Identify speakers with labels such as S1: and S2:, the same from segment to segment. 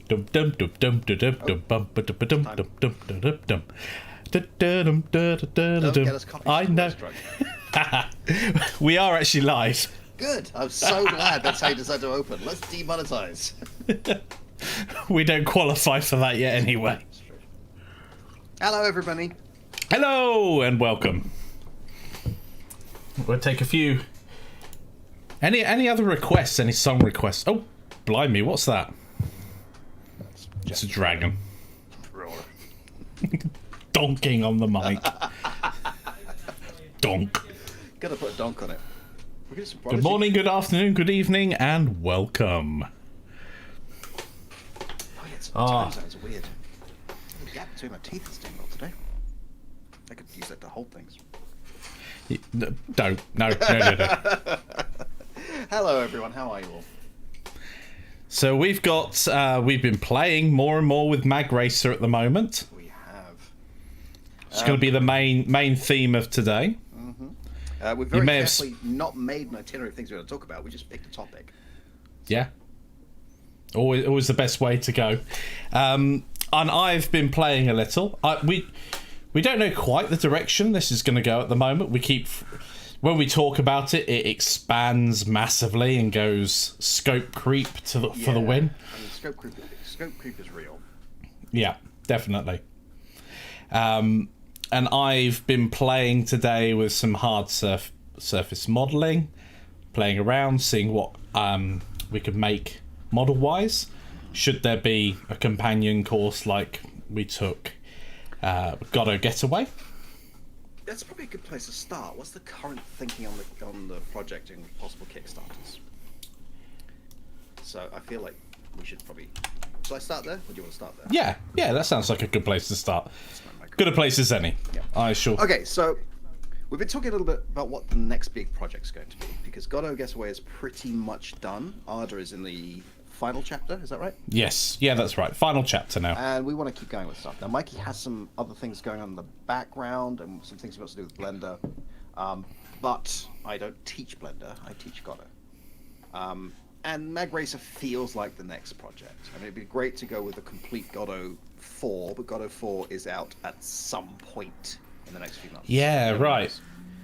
S1: Dum dum dum dum dum dum dum bum ba dum dum dum dum dum dum. I know. We are actually live.
S2: Good. I'm so glad that's how you decided to open. Let's demonetize.
S1: We don't qualify for that yet anyway.
S2: Hello, everybody.
S1: Hello and welcome. We'll take a few. Any other requests? Any song requests? Oh, blimey, what's that? It's a dragon. Donking on the mic. Donk.
S2: Gotta put a donk on it.
S1: Good morning, good afternoon, good evening, and welcome.
S2: Oh, yeah, time zones are weird. The gap between my teeth is doing well today. I could use that to hold things.
S1: Don't. No.
S2: Hello, everyone. How are you all?
S1: So we've been playing more and more with MagRacer at the moment.
S2: We have.
S1: It's going to be the main theme of today.
S2: Mm-hmm. We've very carefully not made an itinerary of things we're going to talk about. We just picked a topic.
S1: Yeah. Always the best way to go. And I've been playing a little. We don't know quite the direction this is going to go at the moment. When we talk about it, it expands massively and goes scope creep for the win.
S2: I mean, scope creep is real.
S1: Yeah, definitely. And I've been playing today with some hard surface modelling, playing around, seeing what we could make model-wise. Should there be a companion course like we took Godot Getaway?
S2: That's probably a good place to start. What's the current thinking on the project and possible Kickstarters? So I feel like we should probably... Shall I start there? Or do you want to start there?
S1: Yeah, that sounds like a good place to start. Good a place as any.
S2: Yeah.
S1: Sure.
S2: Okay, so we've been talking a little bit about what the next big project's going to be, because Godot Getaway is pretty much done. Arda is in the final chapter, is that right?
S1: Yes, yeah, that's right. Final chapter now.
S2: And we want to keep going with stuff. Now, Mikey has some other things going on in the background and some things he wants to do with Blender. But I don't teach Blender, I teach Godot. And MagRacer feels like the next project. I mean, it'd be great to go with a complete Godot 4, but Godot 4 is out at some point in the next few months.
S1: Yeah, right.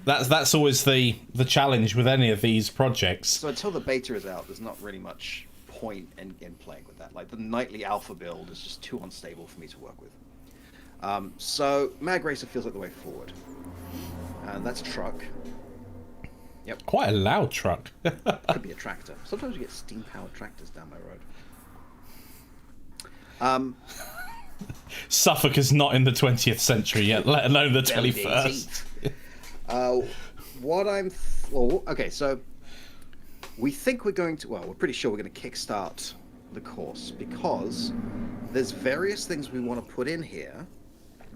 S1: That's always the challenge with any of these projects.
S2: So until the beta is out, there's not really much point in playing with that. Like, the nightly alpha build is just too unstable for me to work with. So MagRacer feels like the way forward. And that's a truck. Yep.
S1: Quite a loud truck.
S2: Could be a tractor. Sometimes you get steam-powered tractors down my road.
S1: Suffolk is not in the 20th century yet, let alone the 21st.
S2: Okay, so we think we're going to... Well, we're pretty sure we're going to kickstart the course, because there's various things we want to put in here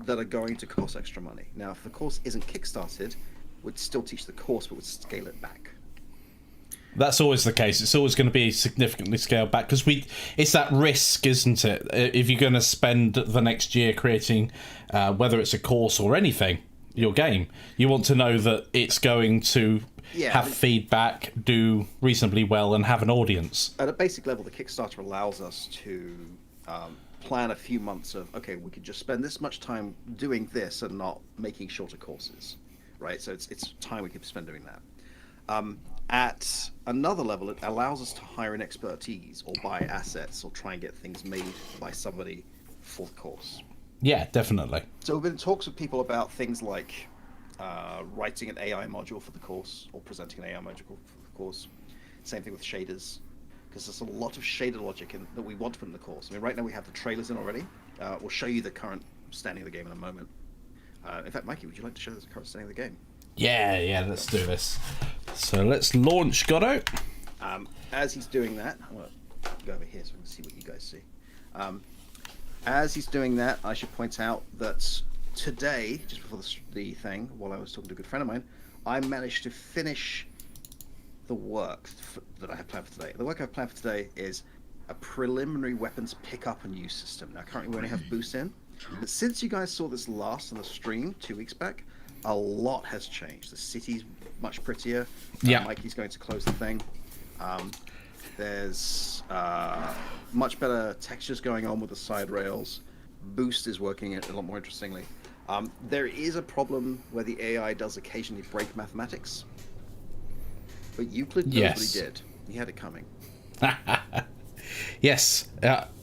S2: that are going to cost extra money. Now, if the course isn't kickstarted, we'd still teach the course, but we'd scale it back.
S1: That's always the case. It's always going to be significantly scaled back, because it's that risk, isn't it? If you're going to spend the next year creating, whether it's a course or anything, your game, you want to know that it's going to have feedback, do reasonably well, and have an audience. At
S2: a basic level, the Kickstarter allows us to plan a few months of, okay, we could just spend this much time doing this and not making shorter courses. Right, so it's time we can spend doing that. At another level, it allows us to hire an expertise or buy assets or try and get things made by somebody for the course.
S1: Yeah, definitely.
S2: So we've been in talks with people about things like writing an AI module for the course or presenting an AI module for the course. Same thing with shaders, because there's a lot of shader logic that we want to put in the course. I mean, right now we have the trailers in already. We'll show you the current standing of the game in a moment. In fact, Mikey, would you like to show us the current standing of the game?
S1: Yeah, let's do this. So let's launch Godot.
S2: As he's doing that, I'm going to go over here so we can see what you guys see. As he's doing that, I should point out that today, just before the thing, while I was talking to a good friend of mine, I managed to finish the work that I have planned for today. The work I've planned for today is a preliminary weapons pick-up and use system. Now, currently we only have boost in. But since you guys saw this last on the stream 2 weeks back, a lot has changed. The city's much prettier.
S1: Yeah.
S2: Mikey's going to close the thing. There's much better textures going on with the side rails. Boost is working a lot more interestingly. There is a problem where the AI does occasionally break mathematics, but Euclid knows what he did. He had it coming.
S1: Yes,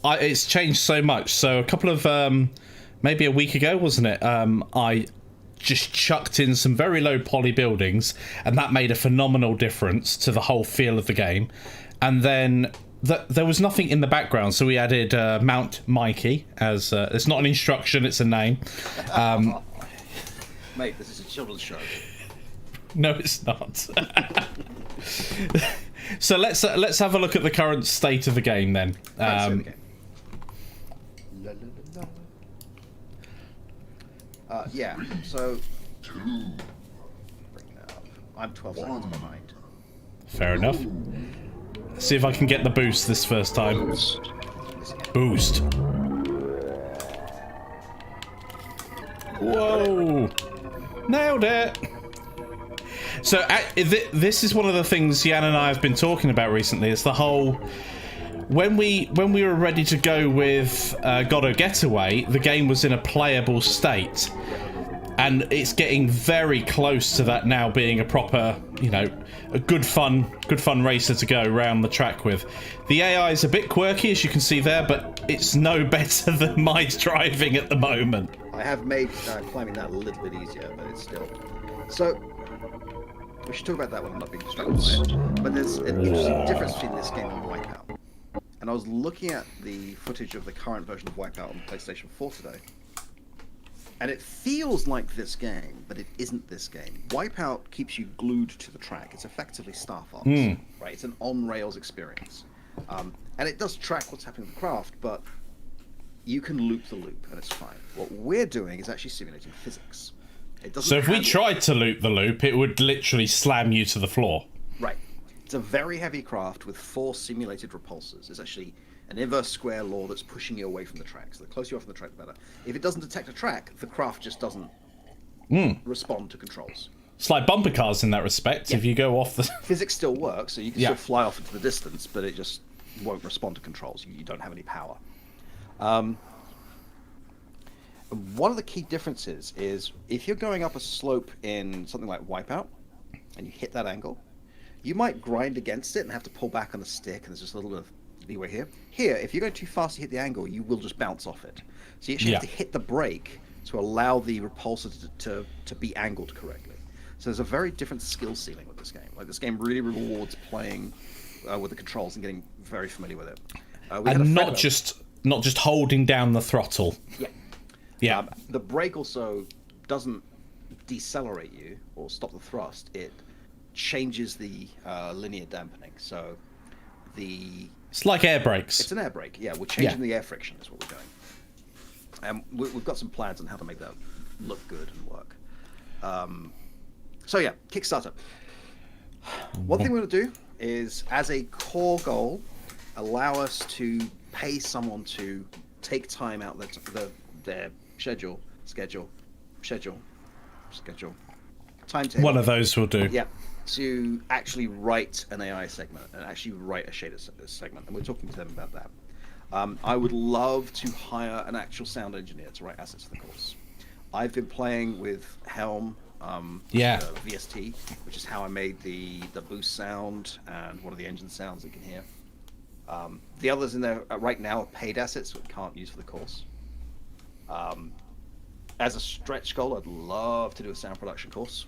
S1: it's changed so much. So a couple of maybe a week ago, wasn't it? I just chucked in some very low poly buildings, and that made a phenomenal difference to the whole feel of the game. And then there was nothing in the background, so we added Mount Mikey as it's not an instruction, it's a name.
S2: Mate, this is a children's show.
S1: No, it's not. So let's have a look at the current state of the game then.
S2: Yeah, so bring that up. I'm 12 seconds behind.
S1: Fair enough. See if I can get the boost this first time. Boost. Whoa! Nailed it! So this is one of the things Yann and I have been talking about recently. Is the whole when we were ready to go with Godo Getaway, the game was in a playable state, and it's getting very close to that now being a proper, a good fun racer to go around the track with. The AI is a bit quirky, as you can see there, but it's no better than my driving at the moment.
S2: I have made climbing that a little bit easier, but it's still so. We should talk about that when I'm not being distracted by it. But there's an interesting difference between this game and Wipeout. And I was looking at the footage of the current version of Wipeout on PlayStation 4 today. And it feels like this game, but it isn't this game. Wipeout keeps you glued to the track. It's effectively Star Fox, right? It's an on-rails experience. And it does track what's happening with the craft, but you can loop the loop, and it's fine. What we're doing is actually simulating physics.
S1: So if we tried to loop the loop, it would literally slam you to the floor.
S2: Right. It's a very heavy craft with 4 simulated repulsors. It's actually an inverse square law that's pushing you away from the track. So the closer you are from the track, the better. If it doesn't detect a track, the craft just doesn't respond to controls.
S1: It's like bumper cars in that respect. Yeah. If you go off the...
S2: Physics still works, so you can still fly off into the distance, but it just won't respond to controls. You don't have any power. One of the key differences is if you're going up a slope in something like Wipeout and you hit that angle, you might grind against it and have to pull back on the stick, and there's just a little bit of leeway here. Here, if you go too fast to hit the angle, you will just bounce off it. So you actually have to hit the brake to allow the repulsor to be angled correctly. So there's a very different skill ceiling with this game. Like, this game really rewards playing with the controls and getting very familiar with it.
S1: And not just holding down the throttle.
S2: Yeah.
S1: Yeah.
S2: The brake also doesn't decelerate you or stop the thrust. It changes the linear dampening. So
S1: it's like air brakes.
S2: It's an air brake. Yeah, we're changing the air friction is what we're doing. And we've got some plans on how to make that look good and work. So yeah, Kickstarter. One thing we're going to do is, as a core goal, allow us to pay someone to take time out their schedule, timetable.
S1: One of those will do.
S2: Yeah, to actually write an AI segment and actually write a shader segment, and we're talking to them about that. I would love to hire an actual sound engineer to write assets for the course. I've been playing with Helm, VST, which is how I made the boost sound and one of the engine sounds you can hear. The others in there right now are paid assets that we can't use for the course. As a stretch goal, I'd love to do a sound production course.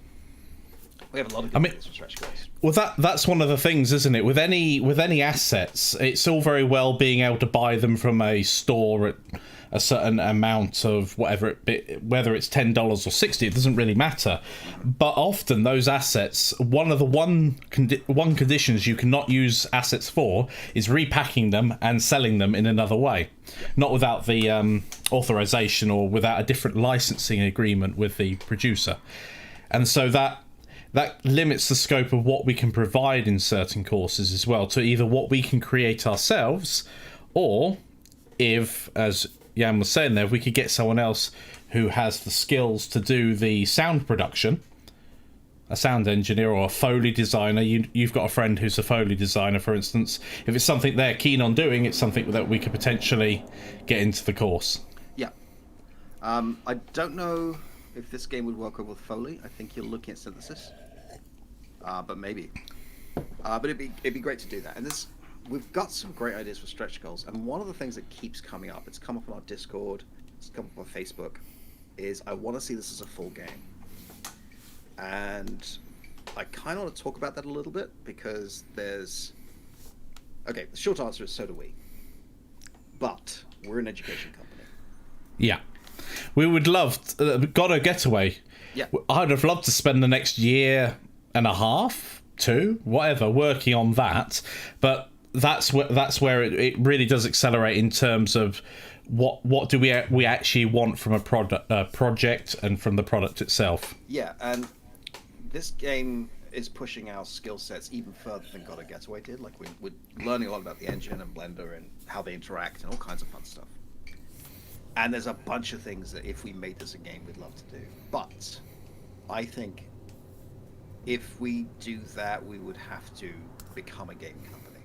S2: We have a lot of good ideas for stretch goals.
S1: Well, that's one of the things, isn't it? With any assets, it's all very well being able to buy them from a store at a certain amount of whatever whether it's $10 or $60, it doesn't really matter. But often those assets, one of the conditions you cannot use assets for is repacking them and selling them in another way, not without the authorization or without a different licensing agreement with the producer. And so that limits the scope of what we can provide in certain courses as well, to either what we can create ourselves, or if, as Yann was saying there, if we could get someone else who has the skills to do the sound production, a sound engineer or a Foley designer, you've got a friend who's a Foley designer, for instance. If it's something they're keen on doing, it's something that we could potentially get into the course.
S2: Yeah. I don't know if this game would work with Foley. I think you're looking at synthesis. But maybe. But it'd be great to do that. And we've got some great ideas for stretch goals. And one of the things that keeps coming up, it's come up on our Discord, it's come up on Facebook, is I want to see this as a full game. And I kind of want to talk about that a little bit because okay, the short answer is so do we. But we're an education company.
S1: Yeah. We would love got a getaway.
S2: Yeah.
S1: I'd have loved to spend the next year and a half, 2, whatever, working on that. But that's where it really does accelerate in terms of what do we actually want from a project and from the product itself.
S2: Yeah, and this game is pushing our skill sets even further than Got a Getaway did. Like we're learning a lot about the engine and Blender and how they interact and all kinds of fun stuff. And there's a bunch of things that if we made this a game, we'd love to do. But I think if we do that, we would have to become a game company,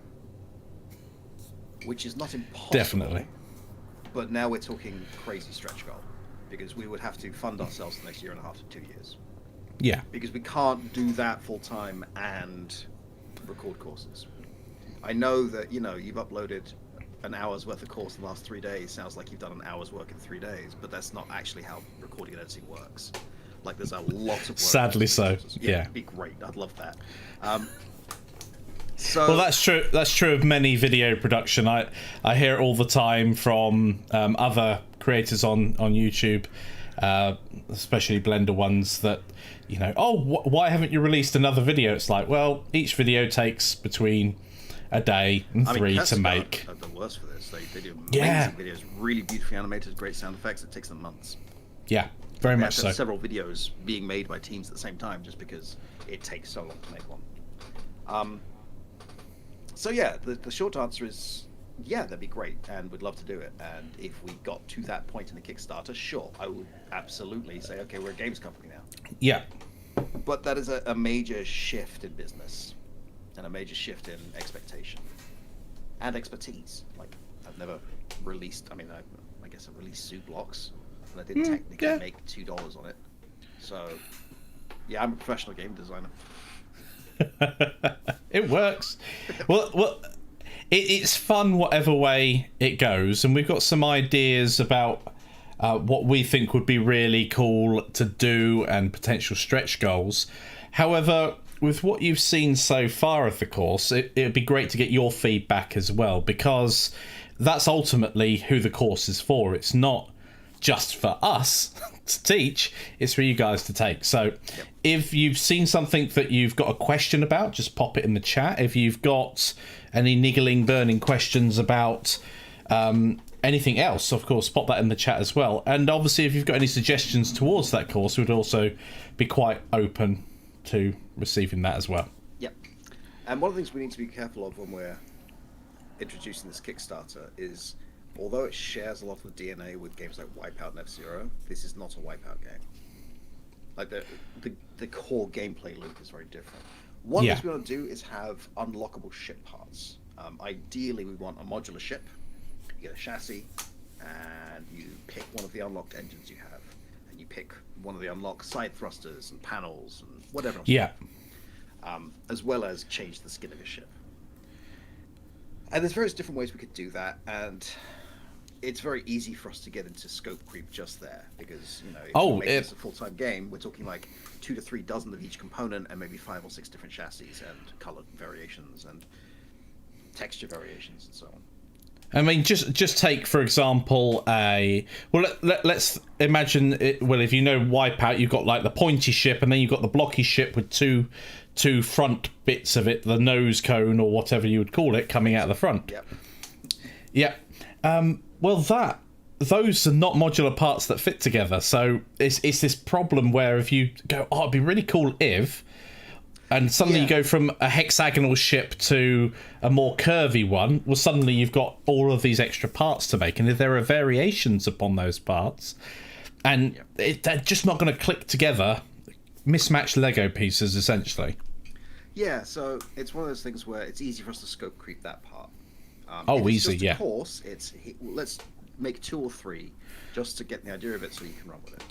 S2: which is not impossible.
S1: Definitely.
S2: But now we're talking crazy stretch goal because we would have to fund ourselves the next year and a half to 2 years.
S1: Yeah.
S2: Because we can't do that full time and record courses. I know that, you've uploaded an hour's worth of course in the last 3 days. Sounds like you've done an hour's work in 3 days, but that's not actually how recording and editing works. Like there's a lot of work.
S1: Sadly so. Yeah.
S2: It'd be great. I'd love that.
S1: Well, that's true. That's true of many video production. I hear it all the time from other creators on YouTube, especially Blender ones, that why haven't you released another video? It's like, well, each video takes between a day and 3 to make.
S2: Are the worst for this. They do amazing videos, really beautifully animated, great sound effects. It takes them months.
S1: Yeah, very much so.
S2: Several videos being made by teams at the same time, just because it takes so long to make one. So yeah, the short answer is yeah, that'd be great, and we'd love to do it. And if we got to that point in the Kickstarter, sure, I would absolutely say, okay, we're a games company now.
S1: Yeah.
S2: But that is a major shift in business, and a major shift in expectation and expertise. Like, I've never released. I mean, I guess I released Zoo Blocks, and I did technically make $2 on it. So, yeah, I'm a professional game designer.
S1: It works. Well, it's fun whatever way it goes, and we've got some ideas about what we think would be really cool to do and potential stretch goals. However, with what you've seen so far of the course, it'd be great to get your feedback as well, because that's ultimately who the course is for. It's not just for us to teach, it's for you guys to take. So if you've seen something that you've got a question about, just pop it in the chat. If you've got any niggling, burning questions about anything else, of course, pop that in the chat as well. And obviously, if you've got any suggestions towards that course, we'd also be quite open to receiving that as well.
S2: Yep. And one of the things we need to be careful of when we're introducing this Kickstarter is, although it shares a lot of the DNA with games like Wipeout and F-Zero, this is not a Wipeout game. Like the core gameplay loop is very different. One thing we want to do is have unlockable ship parts. Ideally, we want a modular ship. You get a chassis, and you pick one of the unlocked engines you have, and you pick one of the unlocked side thrusters and panels and whatever else.
S1: Yeah.
S2: As well as change the skin of your ship. And there's various different ways we could do that, and it's very easy for us to get into scope creep just there, because if we make this a full-time game, we're talking like 2 to 3 dozen of each component, and maybe 5 or 6 different chassis and color variations and texture variations and so on.
S1: I mean, just take, for example, let's imagine it. Well, if you know Wipeout, you've got like the pointy ship, and then you've got the blocky ship with two front bits of it, the nose cone or whatever you would call it, coming out of the front. Yep. Well, those are not modular parts that fit together. So it's this problem where if you go, oh, it'd be really cool if, and suddenly you go from a hexagonal ship to a more curvy one, well, suddenly you've got all of these extra parts to make. And if there are variations upon those parts, and they're just not going to click together mismatched Lego pieces, essentially.
S2: Yeah, so it's one of those things where it's easy for us to scope creep that part.
S1: Oh,
S2: if it's
S1: easy,
S2: just
S1: yeah.
S2: a course, let's make 2 or 3 just to get the idea of it so you can run with it.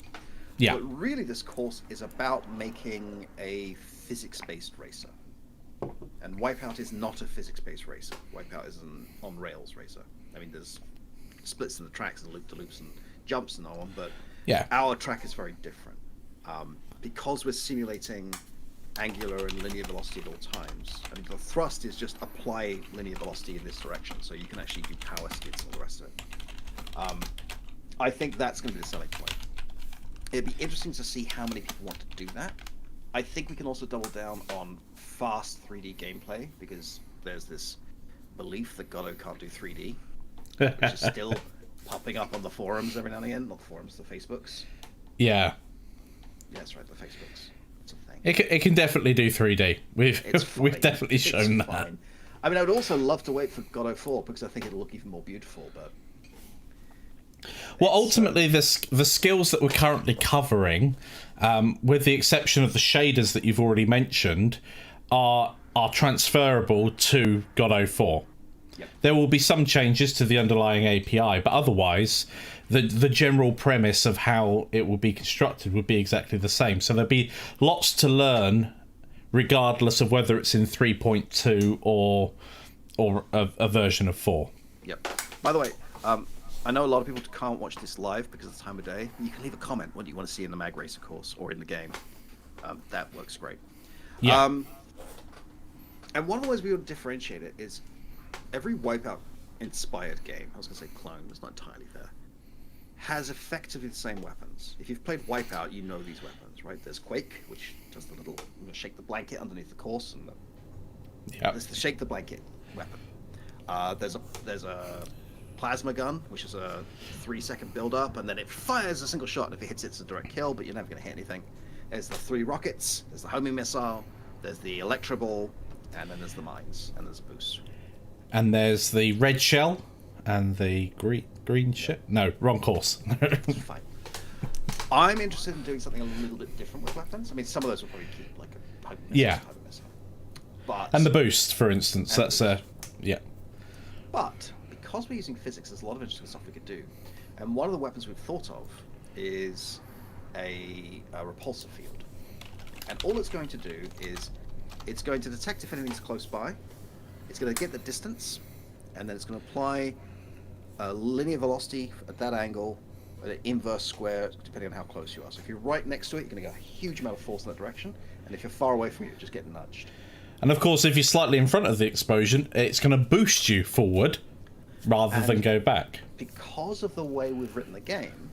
S1: Yeah.
S2: But really, this course is about making a physics-based racer. And Wipeout is not a physics-based racer. Wipeout is an on-rails racer. I mean, there's splits in the tracks and loop-to-loops and jumps and all on, but our track is very different. Because we're simulating angular and linear velocity at all times, I mean, the thrust is just apply linear velocity in this direction, so you can actually do power skids and all the rest of it. I think that's going to be the selling point. It'd be interesting to see how many people want to do that. I think we can also double down on fast 3D gameplay, because there's this belief that Godot can't do 3D, which is still popping up on the forums every now and again. Not the forums, the Facebooks.
S1: Yeah.
S2: Yeah, that's right, the Facebooks. It's a thing.
S1: It can definitely do 3D. We've definitely shown that.
S2: Fine. I mean, I would also love to wait for Godot 4, because I think it'll look even more beautiful, but...
S1: Well, ultimately, the skills that we're currently covering, with the exception of the shaders that you've already mentioned, are transferable to Godot 4.
S2: Yep.
S1: There will be some changes to the underlying API, but otherwise, the general premise of how it will be constructed would be exactly the same. So there'll be lots to learn, regardless of whether it's in 3.2 or a version of 4.
S2: Yep. By the way, I know a lot of people can't watch this live because of the time of day. You can leave a comment what you want to see in the MagRacer course or in the game. That works great.
S1: Yeah.
S2: And one of the ways we would differentiate it is every Wipeout-inspired game, I was going to say clone, it's not entirely fair, has effectively the same weapons. If you've played Wipeout, you know these weapons, right? There's Quake, which does the little shake the blanket underneath the course, and there's the shake the blanket weapon. There's a plasma gun, which is a 3-second build-up, and then it fires a single shot, and if it hits it's a direct kill, but you're never going to hit anything. There's the 3 rockets, there's the homing missile, there's the electro ball, and then there's the mines, and there's a boost.
S1: And there's the red shell, and the green ship. No, wrong course.
S2: Fine. I'm interested in doing something a little bit different with weapons. I mean, some of those will probably keep, like a homing missile type of missile. But,
S1: and the boost, for instance, that's yeah.
S2: But because we're using physics, there's a lot of interesting stuff we could do. And one of the weapons we've thought of is a repulsor field. And all it's going to do is it's going to detect if anything's close by, it's going to get the distance, and then it's going to apply a linear velocity at that angle, an inverse square, depending on how close you are. So if you're right next to it, you're going to get a huge amount of force in that direction, and if you're far away from it, you just get nudged.
S1: And of course, if you're slightly in front of the explosion, it's going to boost you forward rather than go back.
S2: Because of the way we've written the game,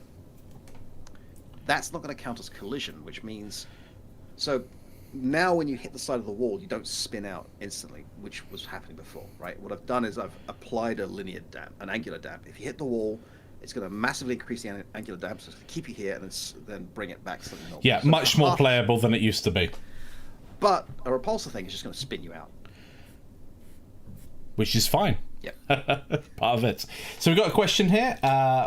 S2: that's not going to count as collision, which means... So now when you hit the side of the wall, you don't spin out instantly, which was happening before, right? What I've done is I've applied a linear damp, an angular damp. If you hit the wall, it's going to massively increase the angular damp, so it's going to keep you here and then bring it back to something normal.
S1: Yeah, so much more playable than it used to be. But
S2: a repulsor thing is just going to spin you out.
S1: Which is fine.
S2: Yep.
S1: Part of it. So we've got a question here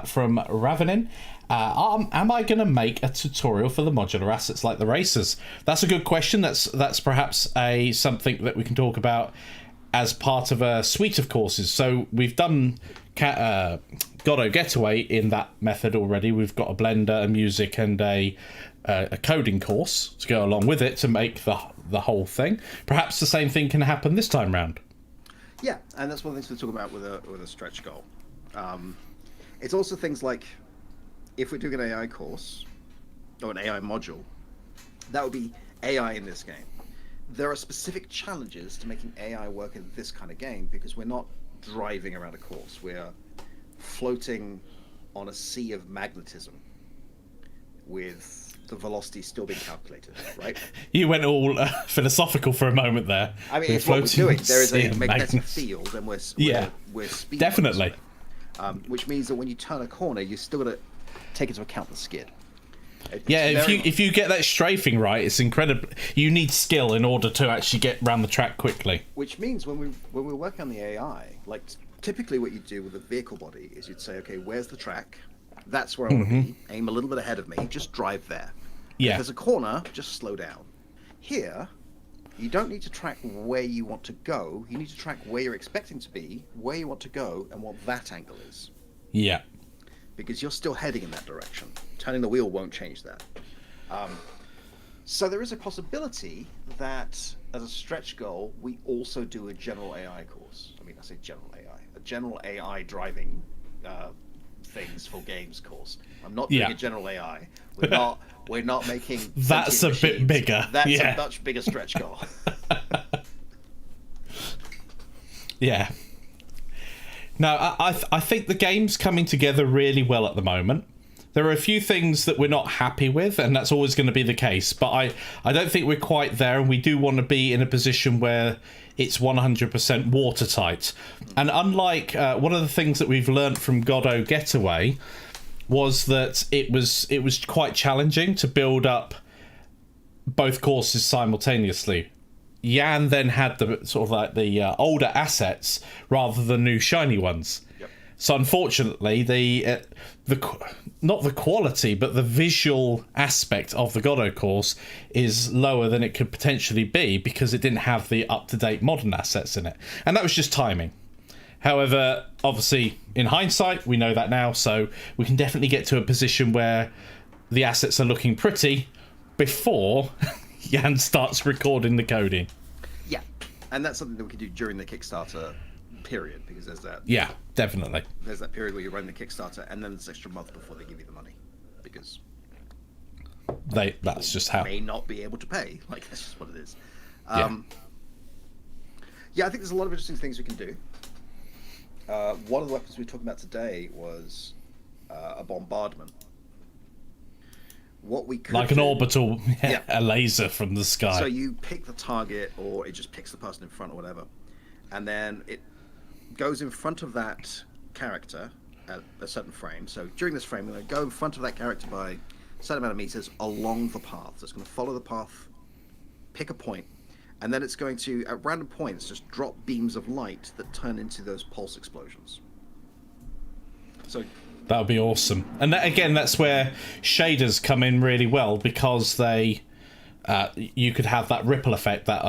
S1: from Ravenin. Am I going to make a tutorial for the modular assets like the racers? That's a good question. That's perhaps something that we can talk about as part of a suite of courses. So we've done Godot Getaway in that method already. We've got a Blender, a music, and a coding course to go along with it to make the whole thing. Perhaps the same thing can happen this time round.
S2: Yeah, and that's one of the things we're talking about with a stretch goal. It's also things like, if we're doing an AI course, or an AI module, that would be AI in this game. There are specific challenges to making AI work in this kind of game, because we're not driving around a course. We're floating on a sea of magnetism with the velocity still being calculated, right?
S1: You went all philosophical for a moment there.
S2: I mean, it's what we're doing. There is a magnetic field, and we're speeding.
S1: Definitely.
S2: Which means that when you turn a corner, you're still got to take into account the skid.
S1: If you get that strafing right, it's incredible. You need skill in order to actually get around the track quickly.
S2: Which means when we work on the AI, like typically what you do with a vehicle body is you'd say, okay, where's the track? That's where I want to be. Aim a little bit ahead of me. Just drive there.
S1: Yeah.
S2: If there's a corner, just slow down. Here, you don't need to track where you want to go. You need to track where you're expecting to be, where you want to go, and what that angle is.
S1: Yeah.
S2: Because you're still heading in that direction. Turning the wheel won't change that. So there is a possibility that, as a stretch goal, we also do a general AI course. I mean, I say general AI. A general AI driving things for games course. I'm not doing a general AI. We're not making...
S1: That's a bit bigger.
S2: That's a much bigger stretch goal.
S1: Yeah. No, I think the game's coming together really well at the moment. There are a few things that we're not happy with, and that's always going to be the case. But I don't think we're quite there, and we do want to be in a position where it's 100% watertight. And unlike one of the things that we've learnt from Godot Getaway was that it was quite challenging to build up both courses simultaneously. Yann then had the sort of like the older assets rather than new shiny ones.
S2: Yep.
S1: So unfortunately, the not the quality, but the visual aspect of the Godot course is lower than it could potentially be because it didn't have the up-to-date modern assets in it. And that was just timing. However, obviously, in hindsight, we know that now, so we can definitely get to a position where the assets are looking pretty before Yann starts recording the coding.
S2: Yeah, and that's something that we can do during the Kickstarter period, because there's that.
S1: Yeah, definitely.
S2: There's that period where you run the Kickstarter, and then this extra month before they give you the money, because
S1: that's just how
S2: may not be able to pay. Like, that's just what it is.
S1: Yeah,
S2: I think there's a lot of interesting things we can do. One of the weapons we were talking about today was a bombardment. What we could
S1: like an orbital, a laser from the sky.
S2: So you pick the target, or it just picks the person in front or whatever, and then it goes in front of that character at a certain frame. So during this frame, we're going to go in front of that character by a certain amount of meters along the path. So it's going to follow the path, pick a point, and then it's going to, at random points, just drop beams of light that turn into those pulse explosions. So
S1: that would be awesome. And that, again, that's where shaders come in really well, because they you could have that ripple effect, that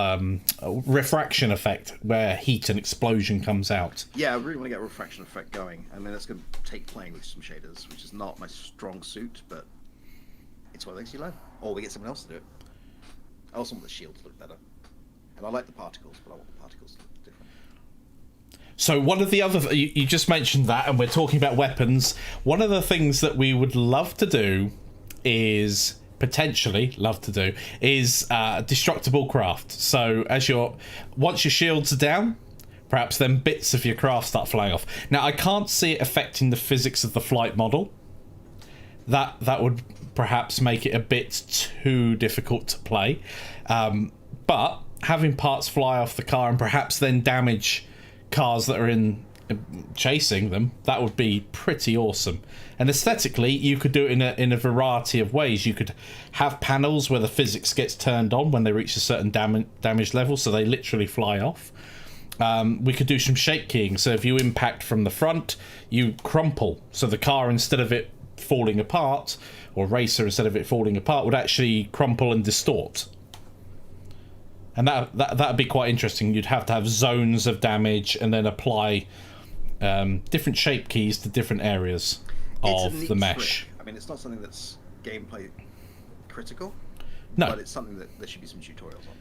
S1: refraction effect, where heat and explosion comes out.
S2: Yeah, I really want to get a refraction effect going. I mean, that's going to take playing with some shaders, which is not my strong suit, but it's one of the things you learn. Or we get someone else to do it. I also want the shield to look better. And I like the particles, but I want the particles to look different.
S1: So one of the other... You just mentioned that, and we're talking about weapons. One of the things that we would love to do is... potentially love to do is destructible craft. So once your shields are down, perhaps then bits of your craft start flying off. Now I can't see it affecting the physics of the flight model. That would perhaps make it a bit too difficult to play, but having parts fly off the car and perhaps then damage cars that are in chasing them, that would be pretty awesome. And aesthetically, you could do it in a variety of ways. You could have panels where the physics gets turned on when they reach a certain damage level, so they literally fly off. We could do some shape keying, so if you impact from the front, you crumple, so the car, instead of it falling apart, or racer, instead of it falling apart, would actually crumple and distort. And that'd be quite interesting. You'd have to have zones of damage and then apply different shape keys to different areas of the mesh.
S2: Trick. I mean, it's not something that's gameplay critical,
S1: no,
S2: but it's something that there should be some tutorials on.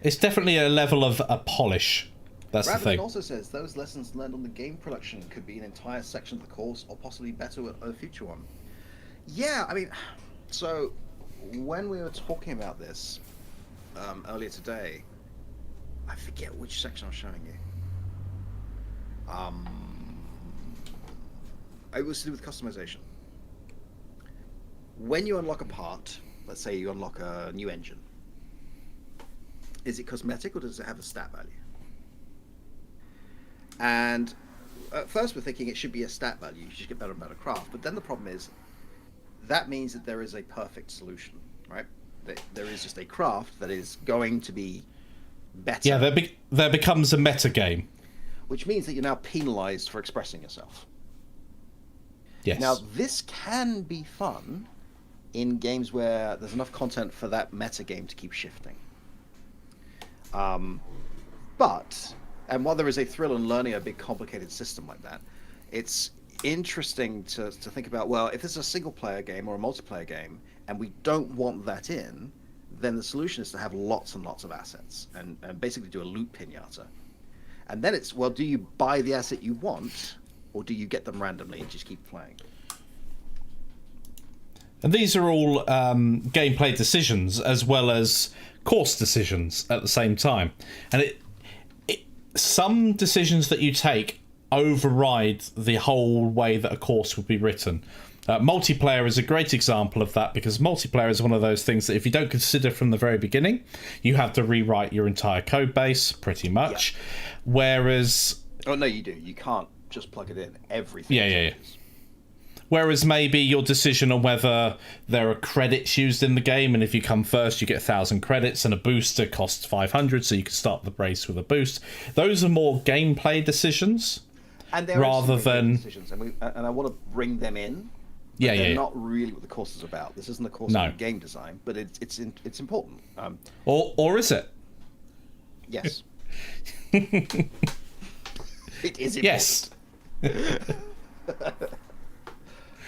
S1: It's definitely a level of a polish. That's the thing.
S2: It also says those lessons learned on the game production could be an entire section of the course, or possibly better with a future one. Yeah, I mean, so when we were talking about this earlier today, I forget which section I was showing you. It was to do with customization. When you unlock a part, let's say you unlock a new engine, is it cosmetic or does it have a stat value? And at first we're thinking it should be a stat value, you should get better and better craft, but then the problem is that means that there is a perfect solution, right? There is just a craft that is going to be better.
S1: Yeah, there becomes a meta game.
S2: Which means that you're now penalized for expressing yourself.
S1: Yes.
S2: Now, this can be fun in games where there's enough content for that meta game to keep shifting. And while there is a thrill in learning a big complicated system like that, it's interesting to think about, well, if it's a single player game or a multiplayer game and we don't want that in, then the solution is to have lots and lots of assets and basically do a loot pinata. And then it's, well, do you buy the asset you want or do you get them randomly and just keep playing?
S1: And these are all gameplay decisions as well as course decisions at the same time. And some decisions that you take override the whole way that a course would be written. Multiplayer is a great example of that, because multiplayer is one of those things that if you don't consider from the very beginning, you have to rewrite your entire code base pretty much. Yeah. Whereas...
S2: Oh, no, you do. You can't just plug it in. Everything changes.
S1: Whereas maybe your decision on whether there are credits used in the game, and if you come first, you get 1,000 credits, and a booster costs 500, so you can start the race with a boost. Those are more gameplay decisions,
S2: and rather than decisions, and I want to bring them in. They're not really what the course is about. This isn't a course on game design, but it's important.
S1: Or is it?
S2: Yes. It is important.
S1: Yes.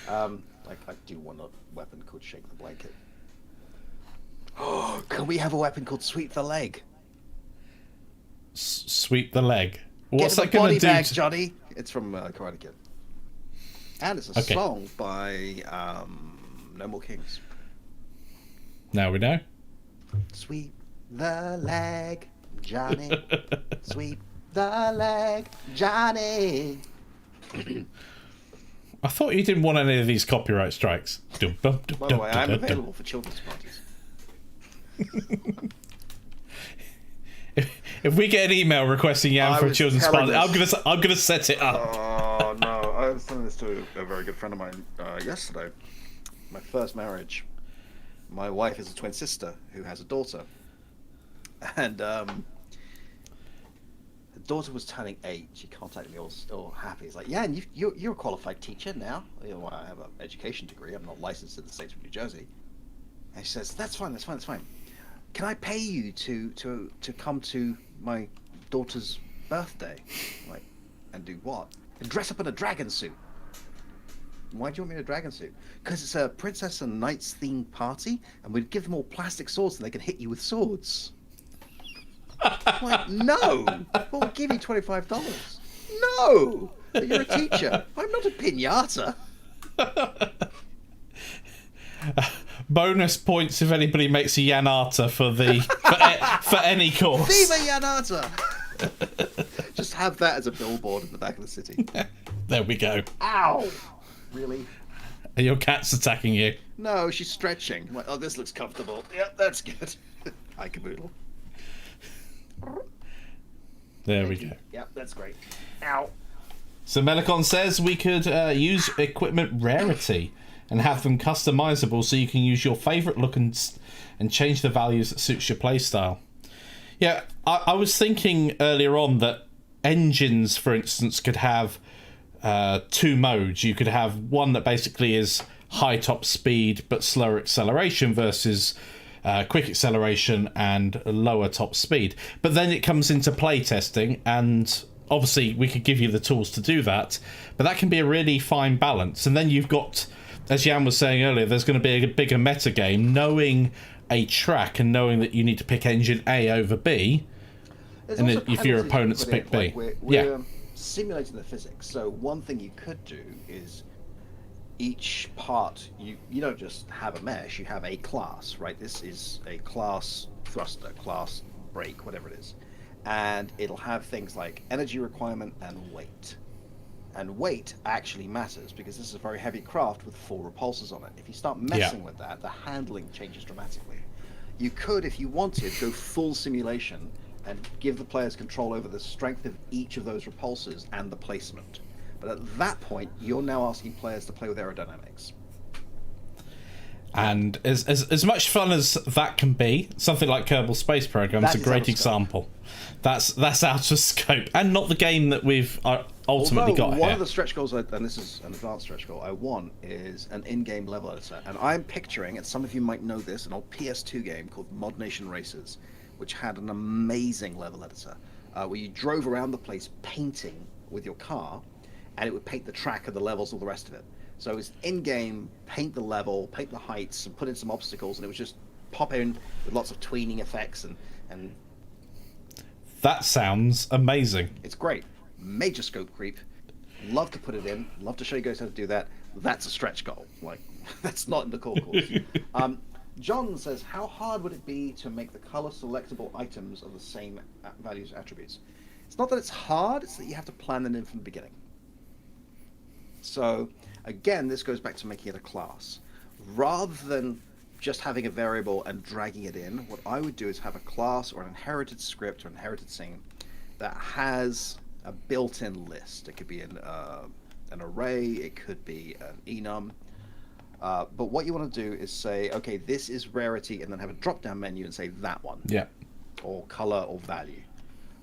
S2: I do want a weapon called Shake the Blanket. Oh, can we have a weapon called Sweep the Leg?
S1: Sweep the Leg. What's
S2: that
S1: going to do?
S2: Bag, Johnny. It's from Karate Kid. And it's a song by No More Kings.
S1: Now we know.
S2: Sweep the leg, Johnny. Sweep the leg, Johnny.
S1: I thought you didn't want any of these copyright strikes.
S2: By the way, I'm available for children's parties.
S1: If we get an email requesting Yann for a children's party, I'm gonna set it up.
S2: Oh no! I was telling this to a very good friend of mine yesterday. My first marriage. My wife is a twin sister who has a daughter, and the daughter was turning 8. She contacted me all happy. It's like, yeah, and you're a qualified teacher now. You know, I have an education degree. I'm not licensed in the state of New Jersey. And she says, that's fine. Can I pay you to come to my daughter's birthday? Like, and do what? And dress up in a dragon suit. Why do you want me in a dragon suit? Because it's a princess and knights themed party, and we'd give them all plastic swords and they can hit you with swords. I'm like, no! We'll give you $25. No! You're a teacher. I'm not a piñata.
S1: Bonus points if anybody makes a Yanata for any course.
S2: Viva Yanata! Just have that as a billboard in the back of the city.
S1: There we go.
S2: Ow! Really?
S1: Are your cats attacking you?
S2: No, she's stretching. I'm like, oh, this looks comfortable. Yep, that's good. Hi, Caboodle.
S1: There we go.
S2: Yep, that's great. Ow.
S1: So Melicon says we could use equipment rarity and have them customizable so you can use your favourite look and change the values that suits your playstyle. Yeah, I was thinking earlier on that engines, for instance, could have 2 modes. You could have one that basically is high top speed but slower acceleration versus quick acceleration and lower top speed. But then it comes into playtesting, and obviously we could give you the tools to do that, but that can be a really fine balance. And then you've got, as Yann was saying earlier, there's going to be a bigger meta game. Knowing a track and knowing that you need to pick engine A over B, and if your opponents pick B.
S2: Like we're simulating the physics. So one thing you could do is each part, you don't just have a mesh, you have a class, right? This is a class thruster, class brake, whatever it is. And it'll have things like energy requirement and weight. And weight actually matters because this is a very heavy craft with 4 repulsors on it. If you start messing with that, the handling changes dramatically. You could, if you wanted, go full simulation and give the players control over the strength of each of those repulsors and the placement. But at that point, you're now asking players to play with aerodynamics.
S1: And as much fun as that can be, something like Kerbal Space Program is a great example. That's out of scope, and not the game that we've ultimately got here.
S2: One of the stretch goals, and this is an advanced stretch goal, I want is an in-game level editor. And I'm picturing, and some of you might know this, an old PS2 game called Mod Nation Racers, which had an amazing level editor, where you drove around the place painting with your car, and it would paint the track and the levels, all the rest of it. So it was in-game, paint the level, paint the heights, and put in some obstacles, and it was just pop in with lots of tweening effects and
S1: that sounds amazing.
S2: It's great. Major scope creep. Love to put it in. Love to show you guys how to do that. That's a stretch goal. Like, that's not in the core course. John says, how hard would it be to make the color selectable items of the same values attributes? It's not that it's hard, it's that you have to plan them in from the beginning. So, again, this goes back to making it a class. Rather than just having a variable and dragging it in, what I would do is have a class or an inherited script or inherited scene that has a built-in list. It could be an array, it could be an enum. But what you want to do is say, okay, this is rarity, and then have a drop-down menu and say that one.
S1: Yeah.
S2: Or color or value.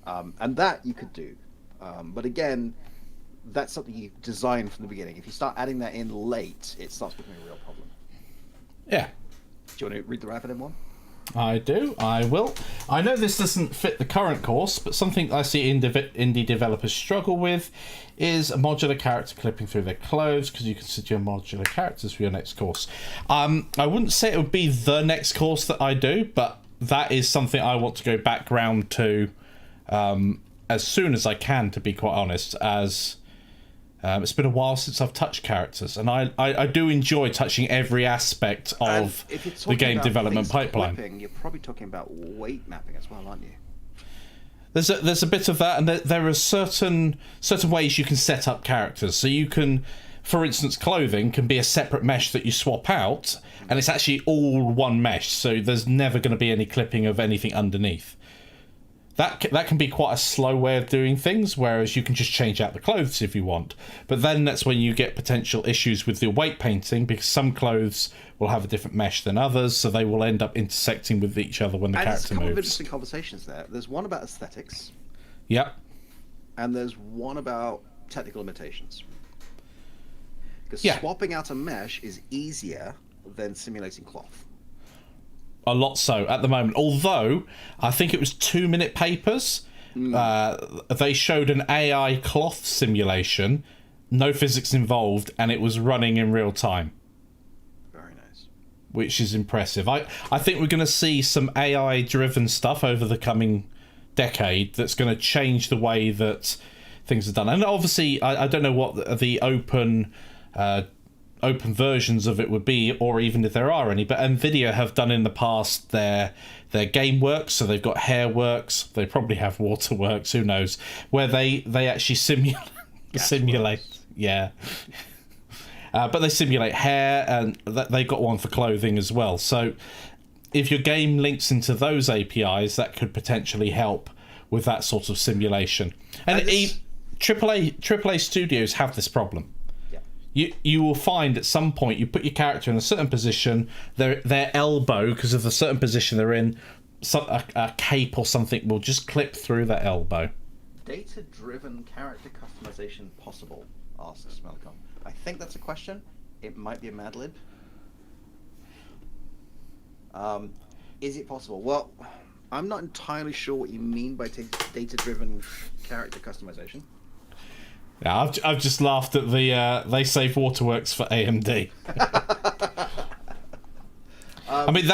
S2: And that you could do. But again, that's something you design from the beginning. If you start adding that in late, it starts becoming a real problem.
S1: Yeah.
S2: Do you want to read the rapid in one?
S1: I do. I will. I know this doesn't fit the current course, but something I see indie developers struggle with is a modular character clipping through their clothes. Could you consider modular characters for your next course? I wouldn't say it would be the next course that I do, but that is something I want to go back round to as soon as I can, to be quite honest, as it's been a while since I've touched characters, and I do enjoy touching every aspect of the game development pipeline.
S2: Clipping, you're probably talking about weight mapping as well, aren't you?
S1: There's a bit of that, and there are certain ways you can set up characters. So you can, for instance, clothing can be a separate mesh that you swap out, and it's actually all one mesh, so there's never going to be any clipping of anything underneath. That can be quite a slow way of doing things, whereas you can just change out the clothes if you want. But then that's when you get potential issues with the weight painting, because some clothes will have a different mesh than others, so they will end up intersecting with each other when the character moves.
S2: There's a couple of interesting conversations there. There's one about aesthetics.
S1: Yep.
S2: And there's one about technical limitations. Because swapping out a mesh is easier than simulating cloth.
S1: A lot so at the moment. Although I think it was 2-minute papers. They showed an AI cloth simulation, no physics involved, and it was running in real time.
S2: Very nice.
S1: Which is impressive. I think we're going to see some AI-driven stuff over the coming decade that's going to change the way that things are done. And obviously, I don't know what the open versions of it would be, or even if there are any, but Nvidia have done in the past their game works, so they've got hair works, they probably have water works, who knows, where they actually simulate but they simulate hair, and they got one for clothing as well. So if your game links into those APIs, that could potentially help with that sort of simulation. And AAA studios have this problem. You will find at some point you put your character in a certain position, their elbow, because of the certain position they're in, a cape or something will just clip through that elbow.
S2: Data-driven character customization possible? Asks Malcolm. I think that's a question. It might be a Mad Lib. Is it possible? Well, I'm not entirely sure what you mean by data-driven character customization.
S1: Yeah, I've just laughed at the they save waterworks for AMD. I mean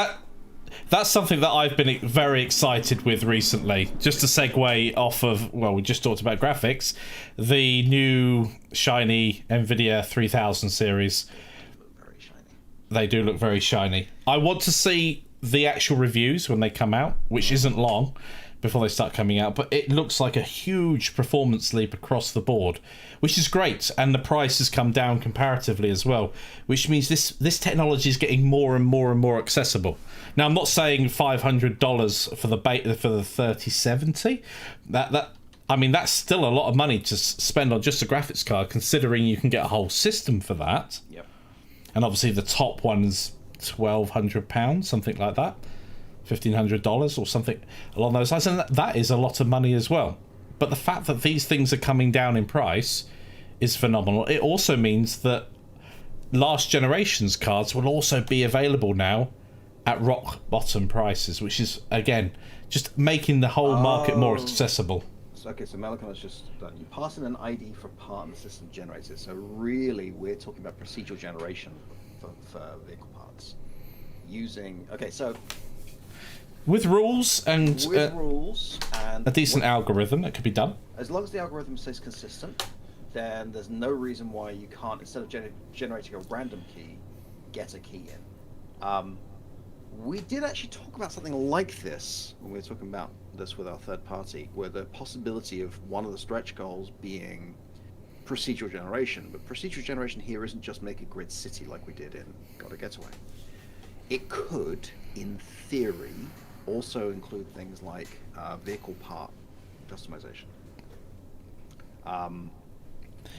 S1: that's something that I've been very excited with recently. Just to segue off of, well, we just talked about graphics, the new shiny Nvidia 3000 series.
S2: Very shiny.
S1: They do look very shiny. I want to see the actual reviews when they come out, which isn't long before they start coming out, but it looks like a huge performance leap across the board, which is great, and the price has come down comparatively as well, which means this technology is getting more and more and more accessible. Now, I'm not saying $500 for the 3070. I mean, that's still a lot of money to spend on just a graphics card, considering you can get a whole system for that.
S2: Yep.
S1: And obviously the top one's £1,200, something like that, $1,500 or something along those lines, and that is a lot of money as well. But the fact that these things are coming down in price is phenomenal. It also means that last generation's cards will also be available now at rock bottom prices, which is, again, just making the whole market more accessible.
S2: Okay, so Malachon has just done. You pass in an ID for a part and the system generates it. So really, we're talking about procedural generation for vehicle parts. Using... Okay, so...
S1: With rules and a decent algorithm, it could be done.
S2: As long as the algorithm stays consistent, then there's no reason why you can't, instead of generating a random key, get a key in. We did actually talk about something like this when we were talking about this with our third party, where the possibility of one of the stretch goals being procedural generation. But procedural generation here isn't just make a grid city like we did in Got a Getaway. It could, in theory, also include things like vehicle part customization.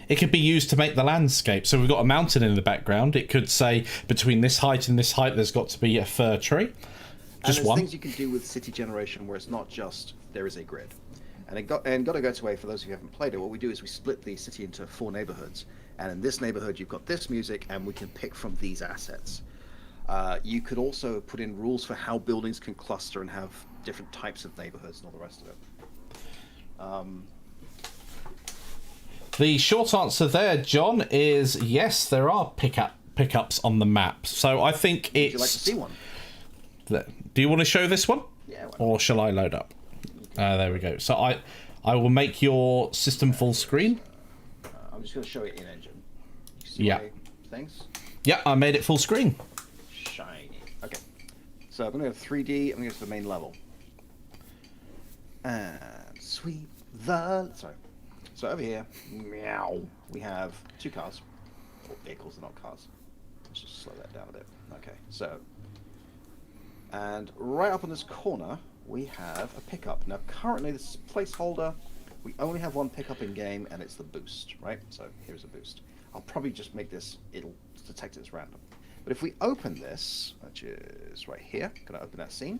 S1: It could be used to make the landscape. So we've got a mountain in the background. It could say between this height and this height, there's got to be a fir tree. Just one.
S2: Things you can do with city generation where it's not just there is a grid. And Got to Getaway, for those who haven't played it, what we do is we split the city into 4 neighborhoods. And in this neighborhood, you've got this music, and we can pick from these assets. You could also put in rules for how buildings can cluster and have different types of neighborhoods and all the rest of it.
S1: The short answer there, John, is yes, there are pickups on the map. So I think it's...
S2: Would you like to see one?
S1: Do you want to show this one?
S2: Yeah.
S1: Or shall I load up? There we go. So I will make your system full screen.
S2: I'm just going to show it in engine.
S1: Yeah.
S2: Things?
S1: Yeah, I made it full screen.
S2: Shiny. Okay. So I'm going to go 3D. I'm going to go to the main level. And sweep the... Sorry. So over here, meow, we have 2 cars. Or vehicles, they're not cars. Let's just slow that down a bit. Okay, so... And right up on this corner, we have a pickup. Now, currently, this is a placeholder. We only have one pickup in game, and it's the boost, right? So here's a boost. I'll probably just make this, it'll detect it as random. But if we open this, which is right here, gonna open that scene.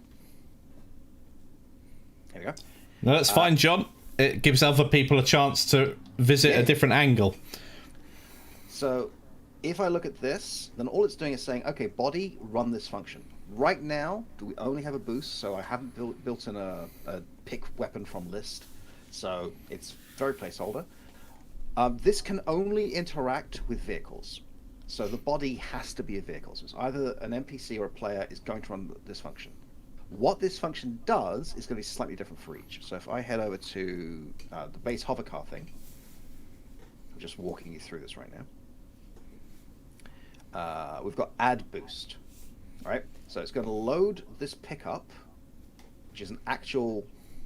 S2: Here we go.
S1: No, that's fine, John. It gives other people a chance to visit a different angle.
S2: So if I look at this, then all it's doing is saying, okay, body, run this function. Right now, we only have a boost, so I haven't built in a pick weapon from list. So it's very placeholder. This can only interact with vehicles. So the body has to be a vehicle. So it's either an NPC or a player is going to run this function. What this function does is going to be slightly different for each. So if I head over to the base hovercar thing, I'm just walking you through this right now. We've got add boost. All right, so it's going to load this pickup, which is an actual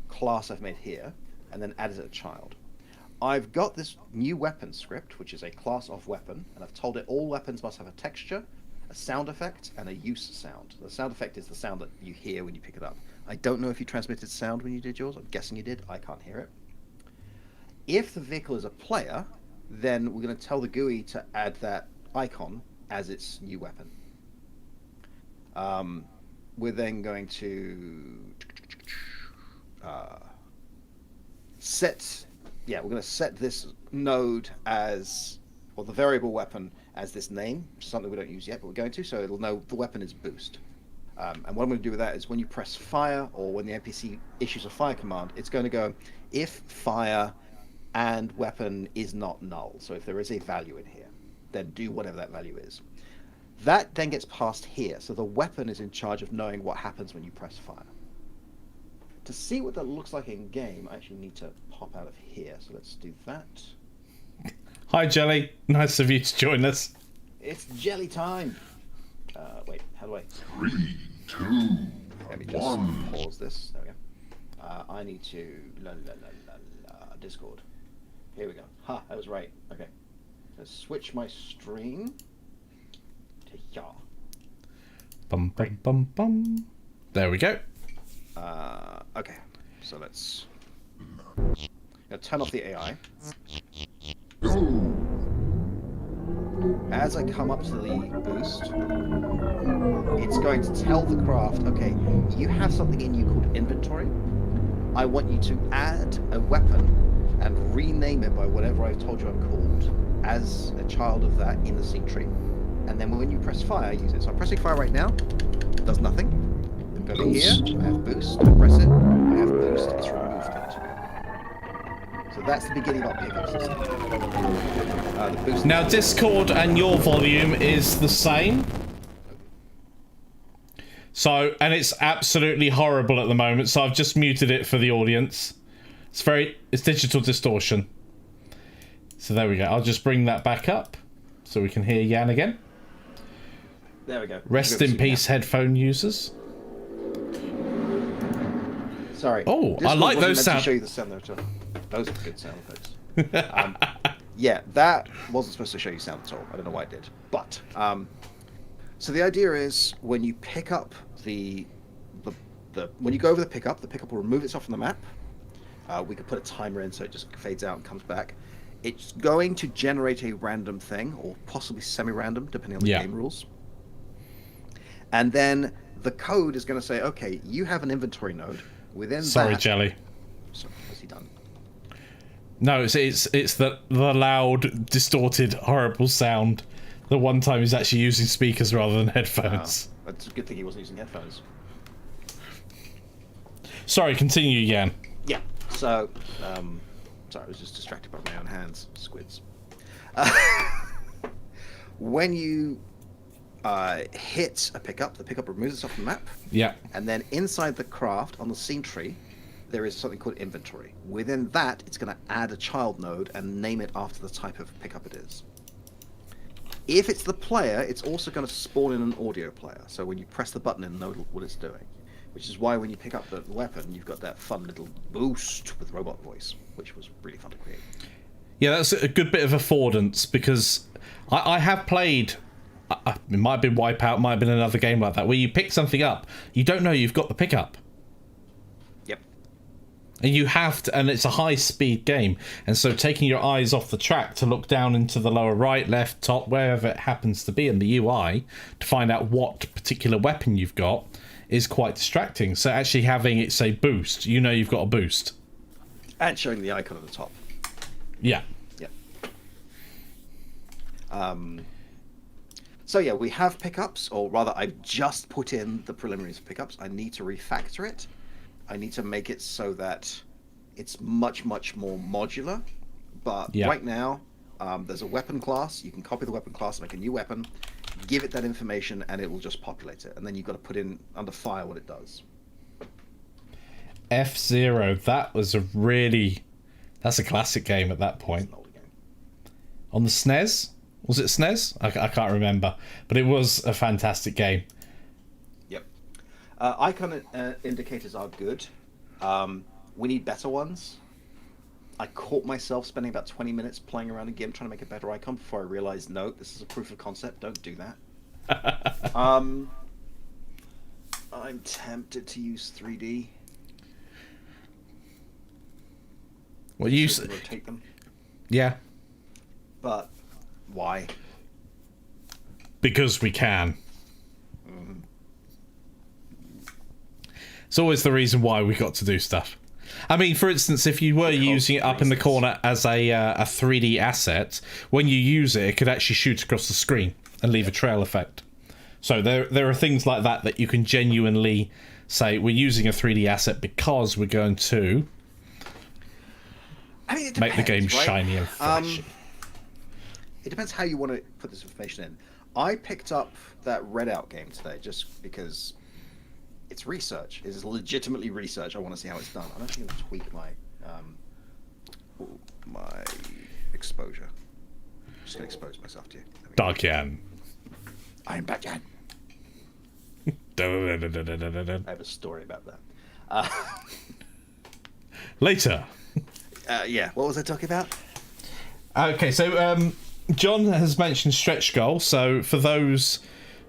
S2: class I've made here, and then add it as a child. I've got this new weapon script, which is a class of weapon, and I've told it all weapons must have a texture, a sound effect, and a use sound. The sound effect is the sound that you hear when you pick it up. I don't know if you transmitted sound when you did yours. I'm guessing you did. I can't hear it. If the vehicle is a player, then we're going to tell the GUI to add that icon as its new weapon. We're then going to we're going to set this node as, or the variable weapon as this name, something we don't use yet, but we're going to, so it'll know the weapon is boost. And what I'm going to do with that is when you press fire, or when the NPC issues a fire command, it's going to go, if fire and weapon is not null, so if there is a value in here, then do whatever that value is. That then gets passed here, so the weapon is in charge of knowing what happens when you press fire. To see what that looks like in game, I actually need to pop out of here, so let's do that.
S1: Hi, Jelly. Nice of you to join us.
S2: It's jelly time. Wait, how do I...
S3: 3, 2,
S2: Let me just
S3: 1.
S2: pause this. There we go. I need to... Discord. Here we go. Ha, that was right. Okay. Let's switch my stream to ya.
S1: Bum, bum, bum, bum. There we go.
S2: Okay. So let's... Now turn off the AI.
S3: Go.
S2: as I come up to the boost, it's going to tell the craft, okay, you have something in you called inventory. I want you to add a weapon and rename it by whatever I've told you I'm called as a child of that in the scene tree. And then when you press fire, use it. So I'm pressing fire right now. It does nothing. Go over here. I have boost. I press it. I have boost. It's removed it. So that's the beginning of our pickup system. The boost.
S1: Now Discord and your volume is the same. So, and it's absolutely horrible at the moment, so I've just muted it for the audience. It's digital distortion. So there we go. I'll just bring that back up so we can hear Yann again.
S2: There we go.
S1: Rest in peace, headphone users.
S2: Sorry.
S1: Oh, I like those sounds.
S2: Show you the sound there too. Those are good sound effects. Yeah, that wasn't supposed to show you sound at all. I don't know why it did. But so the idea is when you pick up when you go over the pickup will remove itself from the map. We could put a timer in so it just fades out and comes back. It's going to generate a random thing, or possibly semi-random, depending on the game rules. And then the code is going to say, okay, you have an inventory node. Within
S1: Sorry, Jelly.
S2: Sorry, what's he done?
S1: No, it's the loud, distorted, horrible sound. The one time he's actually using speakers rather than headphones.
S2: Oh, that's a good thing he wasn't using headphones.
S1: Sorry, continue, Yann.
S2: Yeah, so, sorry, I was just distracted by my own hands, squids. When you hit a pickup, the pickup removes itself from the map.
S1: Yeah.
S2: And then inside the craft, on the scene tree, there is something called inventory. Within that, it's going to add a child node and name it after the type of pickup it is. If it's the player, it's also going to spawn in an audio player. So when you press the button, it'll know what it's doing. Which is why when you pick up the weapon, you've got that fun little boost with robot voice, which was really fun to create.
S1: Yeah, that's a good bit of affordance, because I have played... It might have been Wipeout, might have been another game like that, where you pick something up, you don't know you've got the pickup.
S2: Yep.
S1: And you have to, and it's a high-speed game, and so taking your eyes off the track to look down into the lower right, left, top, wherever it happens to be in the UI, to find out what particular weapon you've got, is quite distracting. So actually having it say boost, you know you've got a boost.
S2: And showing the icon at the top.
S1: Yeah.
S2: Yeah. So yeah, we have pickups, or rather I've just put in the preliminaries of pickups. I need to refactor it. I need to make it so that it's much, much more modular. But right now, there's a weapon class. You can copy the weapon class, make a new weapon, give it that information, and it will just populate it. And then you've got to put in under fire what it does.
S1: F-Zero, that's a classic game at that point.
S2: It's an older game.
S1: On the SNES? Was it SNES? I can't remember. But it was a fantastic game.
S2: Yep. Icon indicators are good. We need better ones. I caught myself spending about 20 minutes playing around a game trying to make a better icon before I realized, no, this is a proof of concept. Don't do that. I'm tempted to use 3D.
S1: Well, you
S2: rotate them.
S1: Yeah.
S2: But why?
S1: Because we can. It's always the reason why we got to do stuff. I mean, for instance, if you were using it up in the corner as a 3D asset, when you use it, it could actually shoot across the screen and leave a trail effect. So there are things like that that you can genuinely say, we're using a 3D asset because we're going to make the game shiny and flashy.
S2: It depends how you want to put this information in. I picked up that Redout game today just because it's research. It's legitimately research. I want to see how it's done. I don't think it'll tweak my exposure. I'm just going to expose myself to you.
S1: Dark Yann.
S2: I'm back, Yann. I have a story about that.
S1: Later.
S2: Yeah, what was I talking about?
S1: Okay, so John has mentioned stretch goal. So for those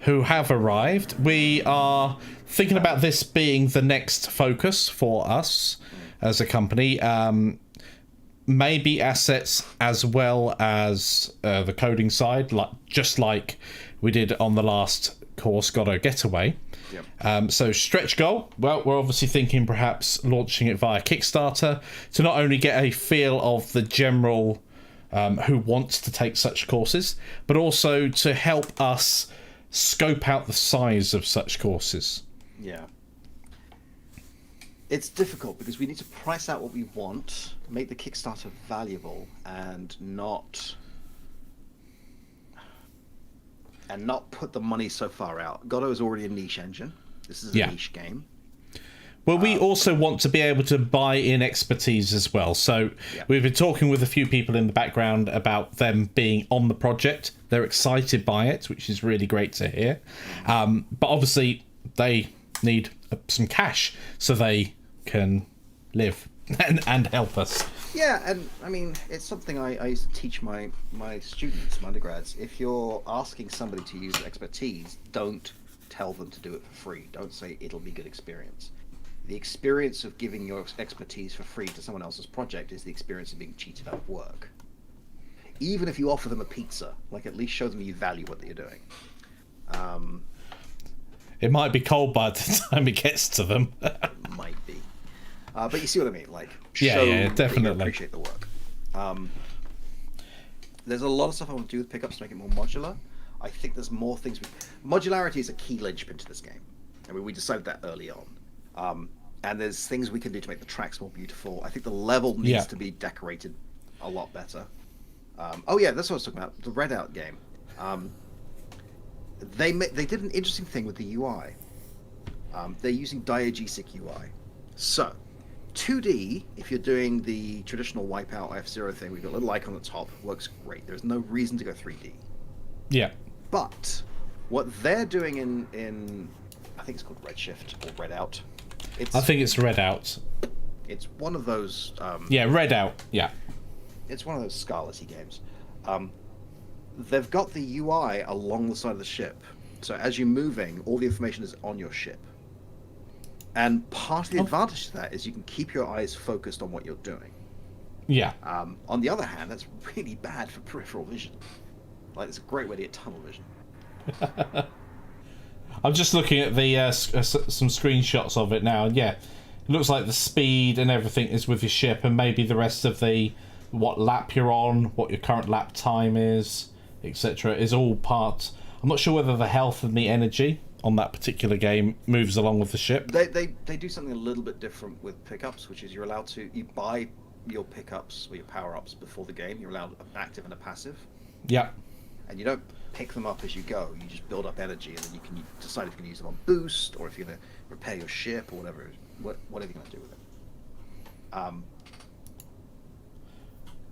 S1: who have arrived, we are thinking about this being the next focus for us as a company. maybe assets as well as the coding side, just like we did on the last course, Godot Getaway.
S2: Yep.
S1: So stretch goal, well, we're obviously thinking perhaps launching it via Kickstarter to not only get a feel of the general who wants to take such courses, but also to help us scope out the size of such courses.
S2: Yeah. It's difficult because we need to price out what we want, make the Kickstarter valuable, and not put the money so far out. Godot is already a niche engine. This is a niche game.
S1: Well, we also want to be able to buy in expertise as well. So we've been talking with a few people in the background about them being on the project. They're excited by it, which is really great to hear. But obviously, they need some cash so they can live and help us.
S2: Yeah, and I mean, it's something I used to teach my students, my undergrads. If you're asking somebody to use expertise, don't tell them to do it for free. Don't say it'll be good experience. The experience of giving your expertise for free to someone else's project is the experience of being cheated out of work. Even if you offer them a pizza, like, at least show them you value what you're doing.
S1: It might be cold by the time it gets to them.
S2: It might be. But you see what I mean? Like,
S1: show
S2: that
S1: definitely.
S2: you appreciate the work. There's a lot of stuff I want to do with pickups to make it more modular. I think there's more things. Modularity is a key linchpin to this game. I mean, we decided that early on. And there's things we can do to make the tracks more beautiful. I think the level needs to be decorated a lot better. Oh yeah, that's what I was talking about. The Redout game. They did an interesting thing with the UI. They're using diegesic UI. So, 2D, if you're doing the traditional Wipeout F-Zero thing, we've got a little icon at the top, works great. There's no reason to go 3D.
S1: Yeah.
S2: But what they're doing in I think it's called Redshift or Redout.
S1: I think it's Redout.
S2: It's one of those.
S1: Redout. Yeah.
S2: It's one of those Scarlett-y games. They've got the UI along the side of the ship, so as you're moving, all the information is on your ship. And part of the advantage to that is you can keep your eyes focused on what you're doing.
S1: Yeah.
S2: On the other hand, that's really bad for peripheral vision. Like, it's a great way to get tunnel vision.
S1: I'm just looking at the some screenshots of it now, and it looks like the speed and everything is with your ship, and maybe the rest of what lap you're on, what your current lap time is, etc., is all part. I'm not sure whether the health and the energy on that particular game moves along with the ship.
S2: They do something a little bit different with pickups, which is you buy your pickups or your power-ups before the game. You're allowed an active and a passive.
S1: Yeah.
S2: And you don't pick them up as you go. You just build up energy, and then you can decide if you're going to use them on boost, or if you're going to repair your ship, or whatever you're going to do with it.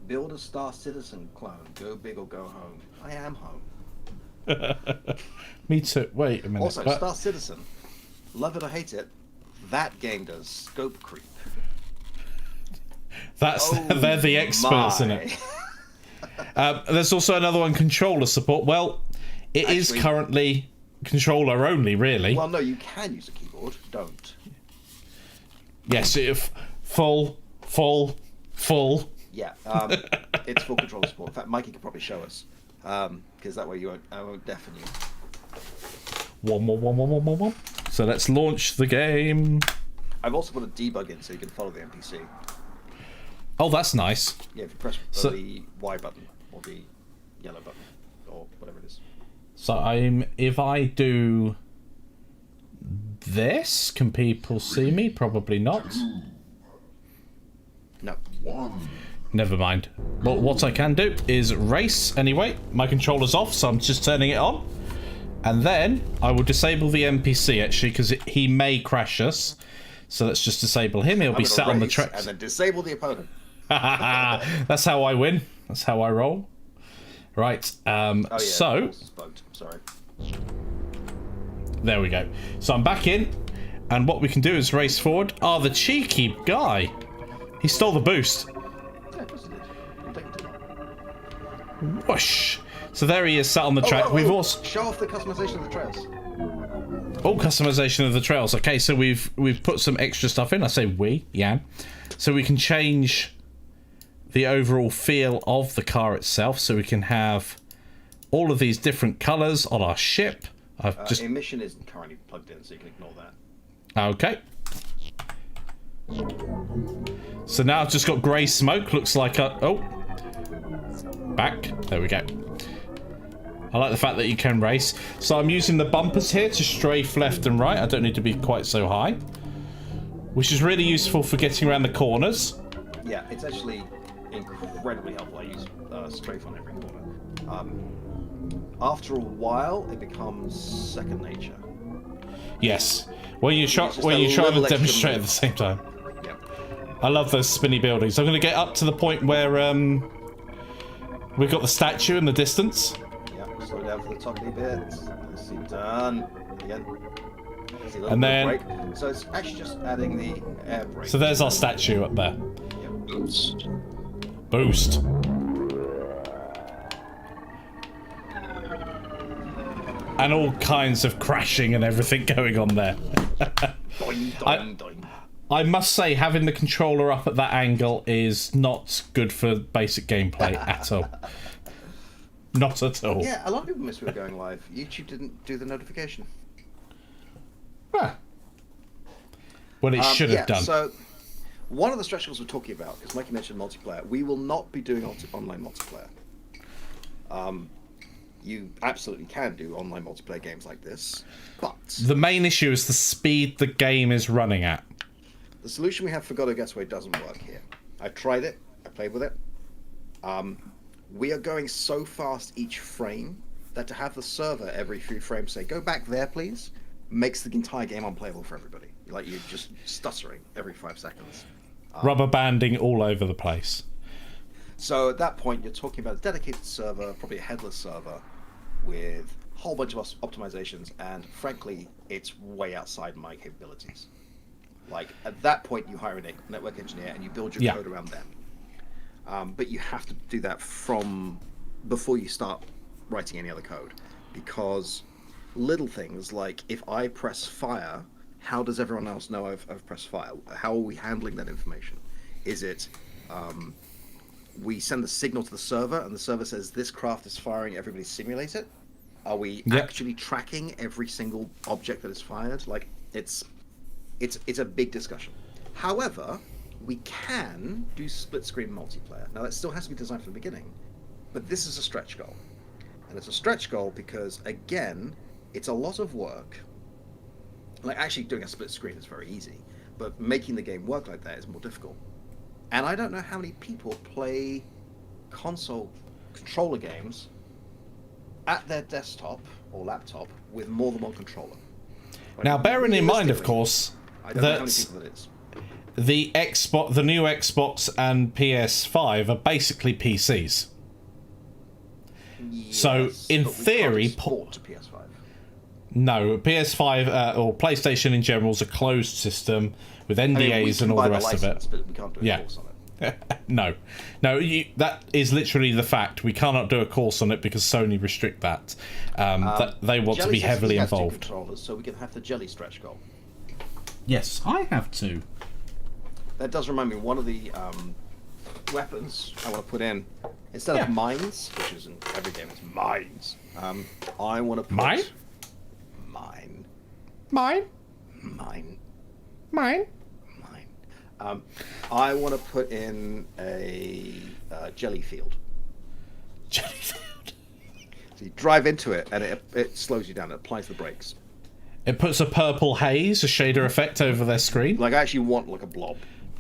S2: Build a Star Citizen clone. Go big or go home. I am home.
S1: Me too. Wait a minute.
S2: Also, Star Citizen, love it or hate it, that game does scope creep.
S1: They're the experts in it. There's also another one, controller support. Well, it is currently controller only, really.
S2: Well, no, you can use a keyboard. Don't.
S1: Yes, full.
S2: Yeah, it's full controller support. In fact, Mikey could probably show us, because that way I won't deafen you.
S1: One. So let's launch the game.
S2: I've also put a debug in so you can follow the NPC.
S1: Oh, that's nice.
S2: Yeah, if you press the Y button or the yellow button or whatever it is.
S1: So if I do this, can people see me? Probably not.
S2: No.
S1: Never mind. But what I can do is race anyway. My controller's off, so I'm just turning it on. And then I will disable the NPC, actually, because he may crash us. So let's just disable him. He'll be sat on the track.
S2: And then disable the opponent.
S1: That's how I win. That's how I roll. Right. So
S2: sorry.
S1: There we go. So I'm back in, and what we can do is race forward. The cheeky guy. He stole the boost.
S2: Yeah, of course he did.
S1: Whoosh. So there he is, sat on the track. We've also
S2: show off the customization of the trails.
S1: Customization of the trails. Okay, so we've put some extra stuff in. I say we, Yann. So we can change the overall feel of the car itself, so we can have all of these different colours on our ship. I've just
S2: emission isn't currently plugged in, so you can ignore that.
S1: Okay. So now I've just got grey smoke. Looks like back. There we go. I like the fact that you can race. So I'm using the bumpers here to strafe left and right. I don't need to be quite so high, which is really useful for getting around the corners.
S2: Yeah, it's actually incredibly helpful. I use strafe on every corner. After a while, it becomes second nature.
S1: Yes. When you try to demonstrate at the same time.
S2: Yeah.
S1: I love those spinny buildings. I'm going to get up to the point where we've got the statue in the distance.
S2: Yeah, slow down for the toppy bits. Nicely done. Again.
S1: And then...
S2: brake. So it's actually just adding the air brake.
S1: So there's our statue up there.
S2: Yeah, boost.
S1: Boost. And all kinds of crashing and everything going on there.
S2: Doing, doing, doing.
S1: I must say, having the controller up at that angle is not good for basic gameplay at all. Not at all.
S2: Yeah, a lot of people miss we were going live. YouTube didn't do the notification.
S1: Ah. Well, it should have done.
S2: So, one of the stretch goals we're talking about is, Mikey mentioned multiplayer. We will not be doing online multiplayer. You absolutely can do online multiplayer games like this, but...
S1: The main issue is the speed the game is running at.
S2: The solution we have for Godot Getaway doesn't work here. I tried it. I played with it. We are going so fast each frame that to have the server every few frames say, go back there, please, makes the entire game unplayable for everybody. Like, you're just stuttering every 5 seconds.
S1: Rubber banding all over the place.
S2: So at that point, you're talking about a dedicated server, probably a headless server, with a whole bunch of optimizations, and frankly, it's way outside my capabilities. Like, at that point, you hire a network engineer and you build your code around them. But you have to do that from before you start writing any other code, because little things like, if I press fire, how does everyone else know I've pressed fire? How are we handling that information? Is it we send the signal to the server and the server says this craft is firing, everybody simulate it? Are we actually tracking every single object that is fired? Like, it's a big discussion. However, we can do split screen multiplayer. Now, that still has to be designed from the beginning, but this is a stretch goal. And it's a stretch goal because, again, it's a lot of work. Like, actually doing a split screen is very easy, but making the game work like that is more difficult. And I don't know how many people play console controller games at their desktop or laptop with more than one controller.
S1: Now, bearing in mind, of course,
S2: I don't know how many people that is.
S1: The new Xbox and PS5 are basically PCs.
S2: Yes,
S1: so, in
S2: but we
S1: theory,
S2: can't export to PS5.
S1: No, PS5 or PlayStation in general is a closed system with NDAs and all the rest of it.
S2: But we can't do a course on it.
S1: No, that is literally the fact. We cannot do a course on it because Sony restrict that. That they want to be heavily involved.
S2: Controllers, so we can have the jelly stretch goal.
S1: Yes, I have to.
S2: That does remind me, one of the weapons I want to put in, instead of mines, which is in every game, it's mines. I want to put
S1: Mine.
S2: I want to put in a jelly field.
S1: Jelly field.
S2: So you drive into it, and it slows you down. It applies the brakes.
S1: It puts a purple haze, a shader effect over their screen.
S2: Like, I actually want like a blob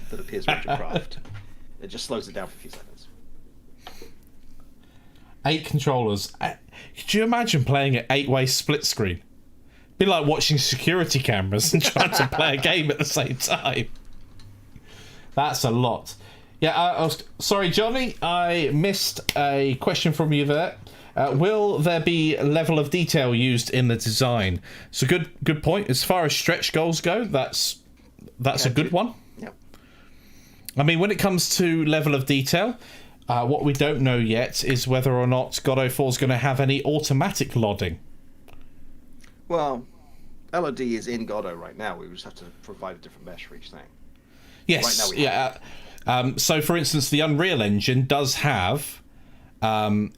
S2: that appears around your craft. It just slows it down for a few seconds.
S1: 8 controllers. Could you imagine playing an 8-way split screen? Be like watching security cameras and trying to play a game at the same time. That's a lot. Yeah, sorry, Johnny. I missed a question from you there. Will there be level of detail used in the design? So good point. As far as stretch goals go, that's a good one.
S2: Yep.
S1: I mean, when it comes to level of detail, what we don't know yet is whether or not Godot 4 is going to have any automatic lodding.
S2: Well, LOD is in Godot right now. We just have to provide a different mesh for each thing.
S1: Yes,
S2: right now
S1: So, for instance, the Unreal Engine does have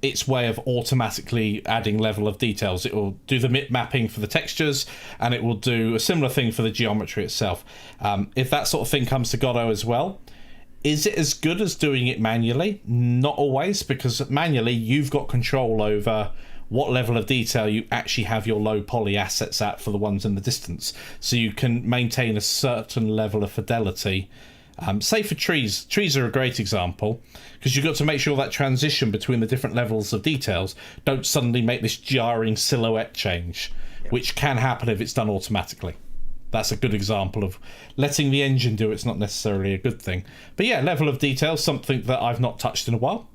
S1: its way of automatically adding level of details. It will do the mapping for the textures, and it will do a similar thing for the geometry itself. If that sort of thing comes to Godot as well, is it as good as doing it manually? Not always, because manually you've got control over what level of detail you actually have your low poly assets at for the ones in the distance. So you can maintain a certain level of fidelity. Say for trees. Trees are a great example, because you've got to make sure that transition between the different levels of details don't suddenly make this jarring silhouette change, which can happen if it's done automatically. That's a good example of letting the engine do it's not necessarily a good thing. But yeah, level of detail, something that I've not touched in a while.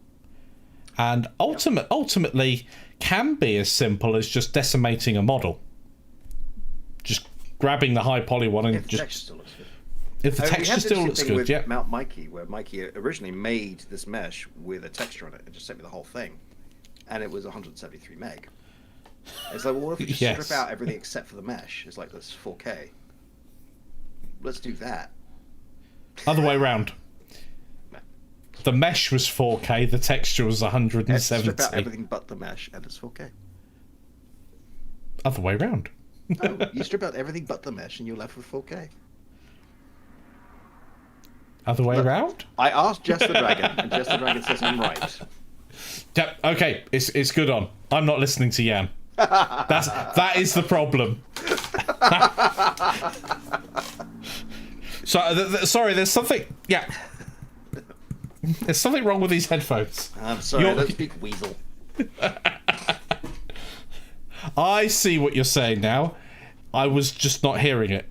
S1: And ultimately can be as simple as just decimating a model. Just grabbing the high poly one and
S2: if the texture still looks good.
S1: If the texture still looks good,
S2: with
S1: yeah.
S2: Mount Mikey, where Mikey originally made this mesh with a texture on it and just sent me the whole thing. And it was 173 meg. It's like, well, what if we just strip out everything except for the mesh? It's like, this 4K. Let's do that.
S1: Other way around. The mesh was 4K, the texture was 170.
S2: Strip out everything but the mesh, and it's 4K.
S1: Other way around.
S2: No, you strip out everything but the mesh, and you're left with 4K.
S1: Other way around?
S2: I asked Jess the Dragon, and Jess the Dragon says I'm right.
S1: Yep, okay, it's good on. I'm not listening to Yann. That is the problem. Sorry, there's something. Yeah, there's something wrong with these headphones.
S2: I'm sorry, I don't speak weasel.
S1: I see what you're saying now. I was just not hearing it.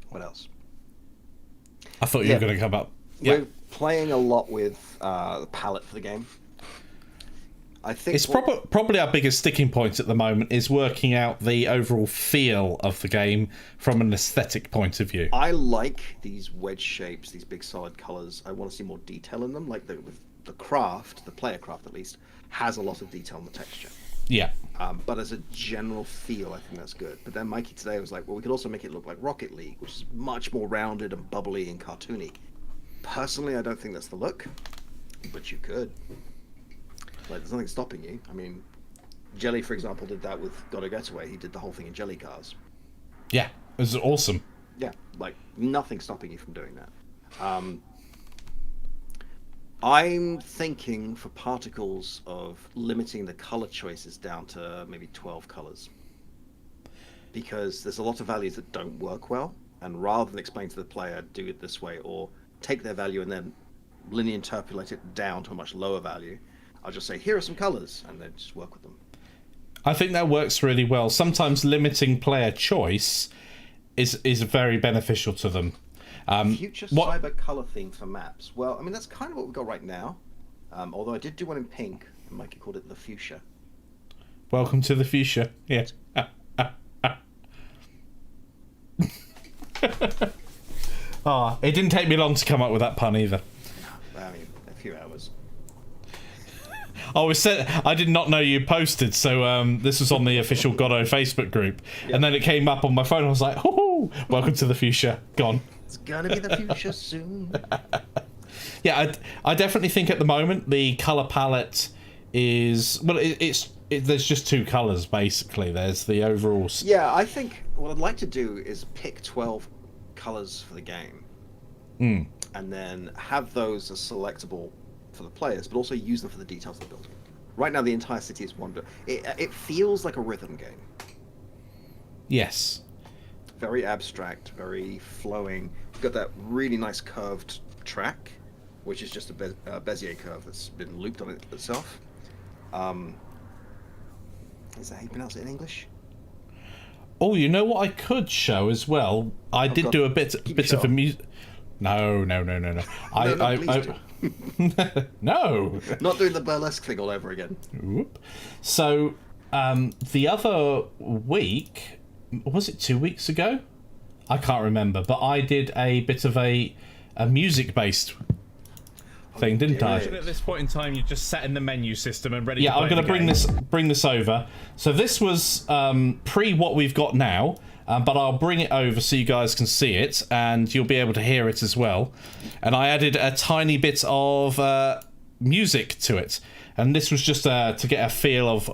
S2: What else?
S1: I thought you were going to come up.
S2: We're playing a lot with the palette for the game. I think
S1: it's probably our biggest sticking point at the moment is working out the overall feel of the game from an aesthetic point of view.
S2: I like these wedge shapes, these big solid colors. I want to see more detail in them. Like with the craft, the player craft at least, has a lot of detail in the texture.
S1: Yeah.
S2: But as a general feel, I think that's good. But then Mikey today was like, well, we could also make it look like Rocket League, which is much more rounded and bubbly and cartoony. Personally, I don't think that's the look, but you could. Like, there's nothing stopping you. I mean, Jelly, for example, did that with Godot Getaway. He did the whole thing in jelly cars.
S1: Yeah, it was awesome.
S2: Yeah, like, nothing stopping you from doing that. I'm thinking for particles of limiting the color choices down to maybe 12 colors. Because there's a lot of values that don't work well, and rather than explain to the player, do it this way, or take their value and then linear interpolate it down to a much lower value, I'll just say, here are some colors, and then just work with them.
S1: I think that works really well. Sometimes limiting player choice is very beneficial to them.
S2: Future cyber color theme for maps. Well, I mean, that's kind of what we've got right now. Although I did do one in pink, and Mikey called it the fuchsia.
S1: Welcome to the fuchsia. Yeah. It didn't take me long to come up with that pun either.
S2: I mean, a few hours.
S1: I did not know you posted, so this was on the official Godot Facebook group, and then it came up on my phone. I was like, "Oh, welcome to the fuchsia." Gone.
S2: It's gonna be the future soon.
S1: Yeah, I definitely think at the moment the color palette is there's just two colors basically. There's the overall.
S2: Yeah, I think what I'd like to do is pick 12 colors for the game, and then have those as selectable for the players, but also use them for the details of the building. Right now, the entire city is one. It feels like a rhythm game.
S1: Yes.
S2: Very abstract, very flowing. You've got that really nice curved track, which is just a Bezier curve that's been looped on itself. Is that how you pronounce it in English?
S1: Oh, you know what I could show as well? I did do a bit of a music. No. No.
S2: Not doing the burlesque thing all over again.
S1: Whoop. So, the other week, was it 2 weeks ago? I can't remember, but I did a bit of a music-based. thing, didn't I?
S3: At this point in time, you're just set in the menu system and ready to
S1: Yeah,
S3: play
S1: I'm going to bring this over. So this was pre what we've got now, but I'll bring it over so you guys can see it, and you'll be able to hear it as well. And I added a tiny bit of music to it, and this was just to get a feel of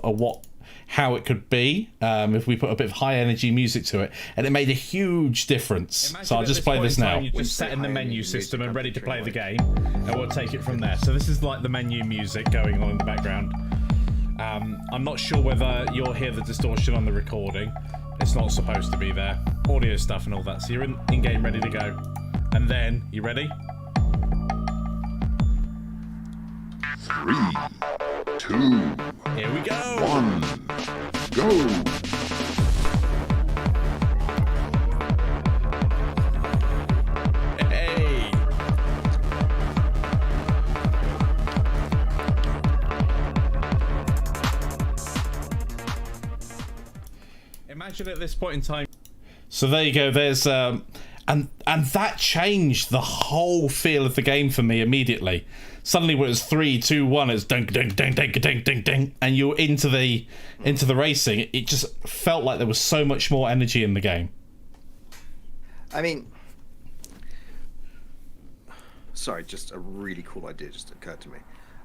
S1: how it could be if we put a bit of high energy music to it, and it made a huge difference. So I'll just play this now.
S3: You're just set in the menu system and ready to play the game, and we'll take it from there. So this is like the menu music going on in the background. I'm not sure whether you'll hear the distortion on the recording. It's not supposed to be there. Audio stuff and all that. So you're in game ready to go. And then, you ready?
S4: 3, 2,
S3: here we go.
S4: 1, go!
S3: Hey! Imagine at this point in time.
S1: So there you go. There's and that changed the whole feel of the game for me immediately. Suddenly, when it was 3, 2, 1, it's ding, ding, ding, ding, ding, ding, ding, and you're into the racing. It just felt like there was so much more energy in the game.
S2: I mean, sorry, just a really cool idea just occurred to me.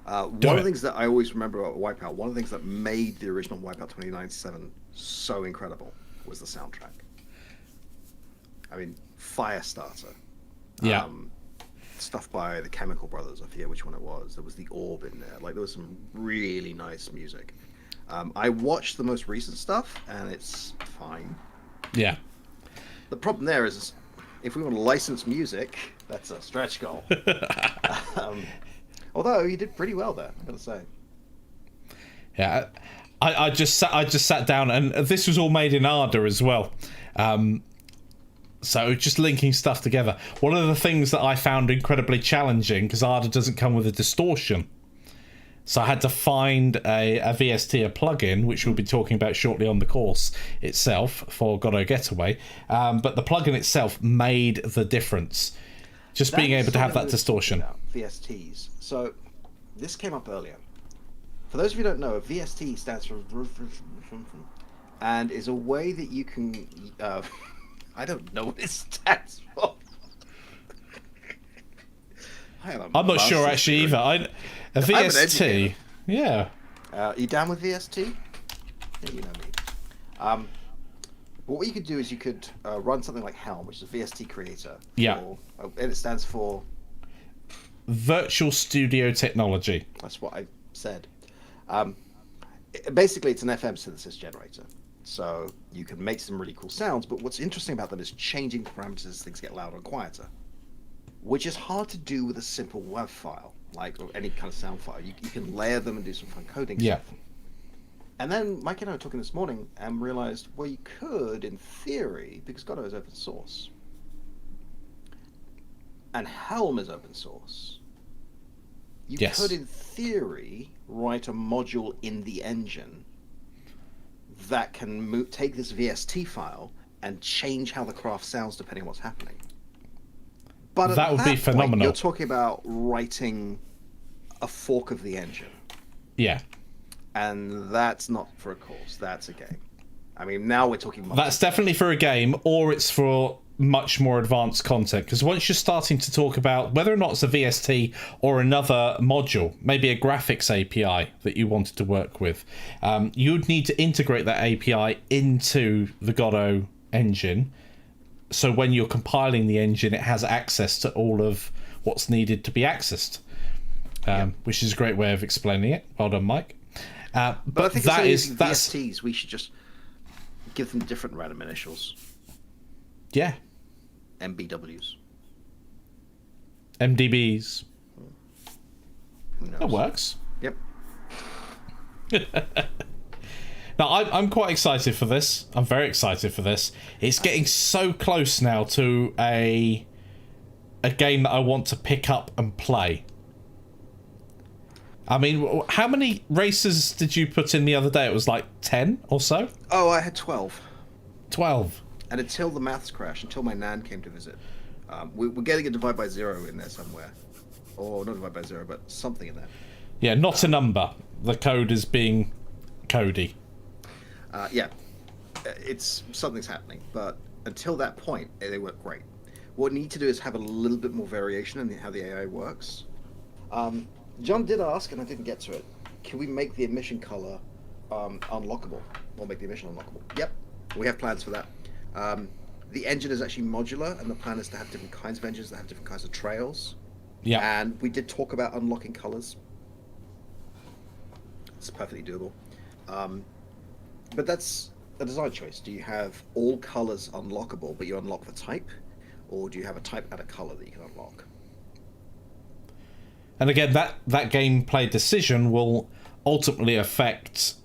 S2: One of the things that I always remember about Wipeout, one of the things that made the original Wipeout 2097 so incredible was the soundtrack. I mean, Firestarter.
S1: Yeah.
S2: Stuff by the Chemical Brothers, I forget which one it was. There was the Orb in there. Like, there was some really nice music. I watched the most recent stuff, and it's fine.
S1: Yeah.
S2: The problem there is, if we want to license music, that's a stretch goal. Although he did pretty well there, I'm gonna say.
S1: Yeah, I just sat down, and this was all made in Arda as well. So just linking stuff together. One of the things that I found incredibly challenging, because Arda doesn't come with a distortion, so I had to find a VST, a plugin, which we'll be talking about shortly on the course itself for Godot Getaway. But the plugin itself made the difference. Just being able to have that distortion.
S2: VSTs. So this came up earlier. For those of you who don't know, a VST stands for and is a way that you can I don't know what it stands for.
S1: I'm not sure actually either. A VST, yeah.
S2: You down with VST? Yeah, you know me. What you could do is you could run something like Helm, which is a VST creator.
S1: Yeah.
S2: And it stands for
S1: Virtual Studio Technology.
S2: That's what I said. Basically, it's an FM synthesis generator. So you can make some really cool sounds, but what's interesting about them is changing the parameters as things get louder and quieter, which is hard to do with a simple WAV file, like or any kind of sound file. You can layer them and do some fun coding stuff. And then Mikey and I were talking this morning and realized, well, you could, in theory, because Godot is open source, and Helm is open source, you could, in theory, write a module in the engine that can take this VST file and change how the craft sounds depending on what's happening. But at
S1: that would be phenomenal.
S2: Point, you're talking about writing a fork of the engine.
S1: Yeah.
S2: And that's not for a course, that's a game. I mean, now we're talking...
S1: That's definitely for a game, or it's for much more advanced content, because once you're starting to talk about whether or not it's a VST or another module, maybe a graphics API that you wanted to work with, you'd need to integrate that API into the Godot engine, so when you're compiling the engine, it has access to all of what's needed to be accessed, which is a great way of explaining it. Well done, Mike. But
S2: I think
S1: that
S2: that's
S1: VSTs,
S2: we should just give them different random initials.
S1: Yeah.
S2: MBWs.
S1: MDBs.
S2: Who knows?
S1: That works.
S2: Yep.
S1: Now, I'm quite excited for this. I'm very excited for this. It's getting so close now to a game that I want to pick up and play. I mean, how many races did you put in the other day? It was like 10 or so?
S2: Oh, I had 12.
S1: 12.
S2: And until the maths crash, until my nan came to visit, we're getting a divide by zero in there somewhere. or not divided by 0, but something in there.
S1: Yeah, not a number. The code is being Cody.
S2: Yeah, it's something's happening, but until that point, they work great. What we need to do is have a little bit more variation in how the AI works. John did ask, and I didn't get to it. Can we make the emission color unlockable, or make the emission unlockable? Yep, we have plans for that. The engine is actually modular, and the plan is to have different kinds of engines that have different kinds of trails.
S1: Yeah.
S2: And we did talk about unlocking colors. It's perfectly doable. But that's a design choice. Do you have all colors unlockable, but you unlock the type? Or do you have a type and a color that you can unlock?
S1: And again, that gameplay decision will ultimately affect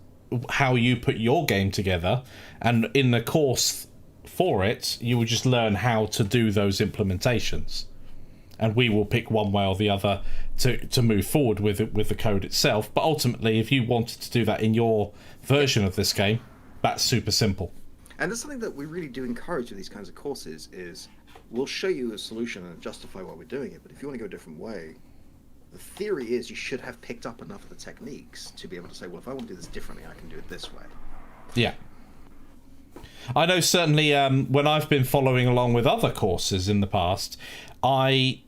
S1: how you put your game together. And in the course for it, you will just learn how to do those implementations. And we will pick one way or the other to move forward with the code itself. But ultimately, if you wanted to do that in your version of this game, that's super simple.
S2: And that's something that we really do encourage with these kinds of courses is we'll show you a solution and justify why we're doing it. But if you want to go a different way, the theory is you should have picked up enough of the techniques to be able to say, well, if I want to do this differently, I can do it this way.
S1: Yeah. I know certainly when I've been following along with other courses in the past, I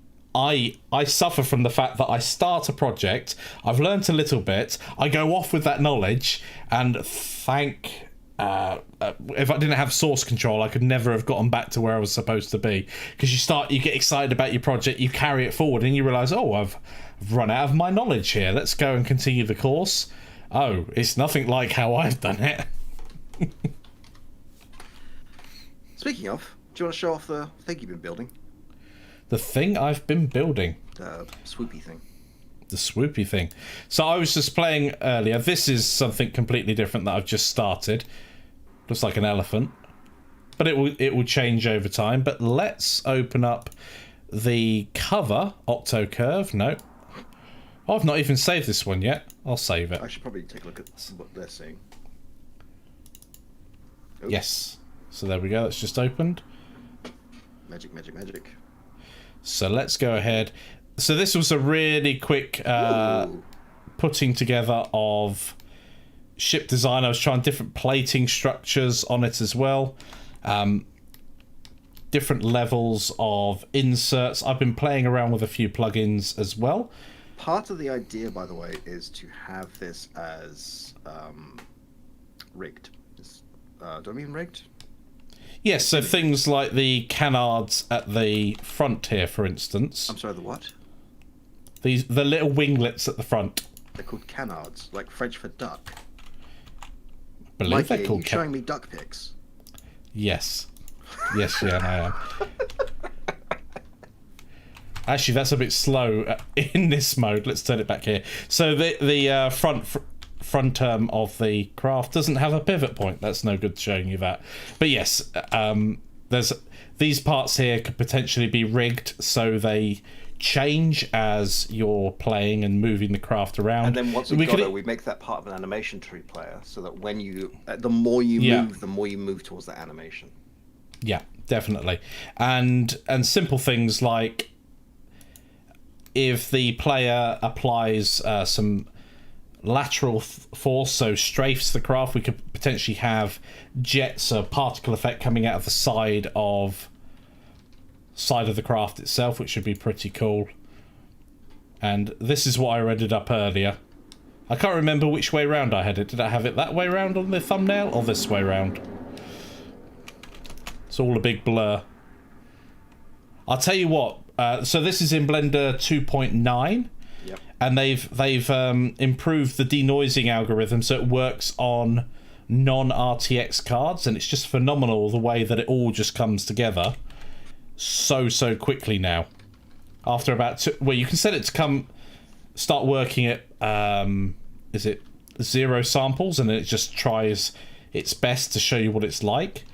S1: suffer from the fact that I start a project, I've learnt a little bit, I go off with that knowledge, and if I didn't have source control, I could never have gotten back to where I was supposed to be. Because you get excited about your project, you carry it forward, and you realise, oh, I've run out of my knowledge here. Let's go and continue the course. Oh, it's nothing like how I've done it.
S2: Speaking of, do you want to show off the thing you've been building?
S1: The thing I've been building.
S2: The swoopy thing.
S1: The swoopy thing. So I was just playing earlier. This is something completely different that I've just started. Looks like an elephant. But it will change over time. But let's open up the cover. Octocurve. No. Oh, I've not even saved this one yet. I'll save it.
S2: I should probably take a look at what they're saying. Oops.
S1: Yes. So there we go. That's just opened.
S2: Magic, magic, magic.
S1: So let's go ahead. So this was a really quick putting together of ship design. I was trying different plating structures on it as well. Different levels of inserts. I've been playing around with a few plugins as well.
S2: Part of the idea, by the way, is to have this as rigged. Do I mean rigged?
S1: Yes, so things like the canards at the front here, for instance.
S2: I'm sorry, the what?
S1: The little winglets at the front.
S2: They're called canards, like French for duck.
S1: I believe
S2: Mikey,
S1: they're
S2: are
S1: called
S2: you showing me duck pics?
S1: Yes. Yes, yeah, I am. Actually, that's a bit slow in this mode. Let's turn it back here. So the front of the craft doesn't have a pivot point. That's no good showing you that. But yes, there's these parts here could potentially be rigged so they change as you're playing and moving the craft around.
S2: And then once we make that part of an animation tree player, so that when you, the more you move, the more you move towards that animation.
S1: Yeah, definitely. And simple things like if the player applies some lateral force, so strafes the craft, we could potentially have jets or particle effect coming out of the side of the craft itself, which should be pretty cool. And this is what I rendered up earlier. I can't remember which way round I had it. Did I have it that way round on the thumbnail or this way round? It's all a big blur. I'll tell you what. So this is in Blender 2.9.
S2: Yep.
S1: And they've improved the denoising algorithm so it works on non-RTX cards, and it's just phenomenal the way that it all just comes together so quickly now. After about you can set it to start working at is it 0 samples, and then it just tries its best to show you what it's like.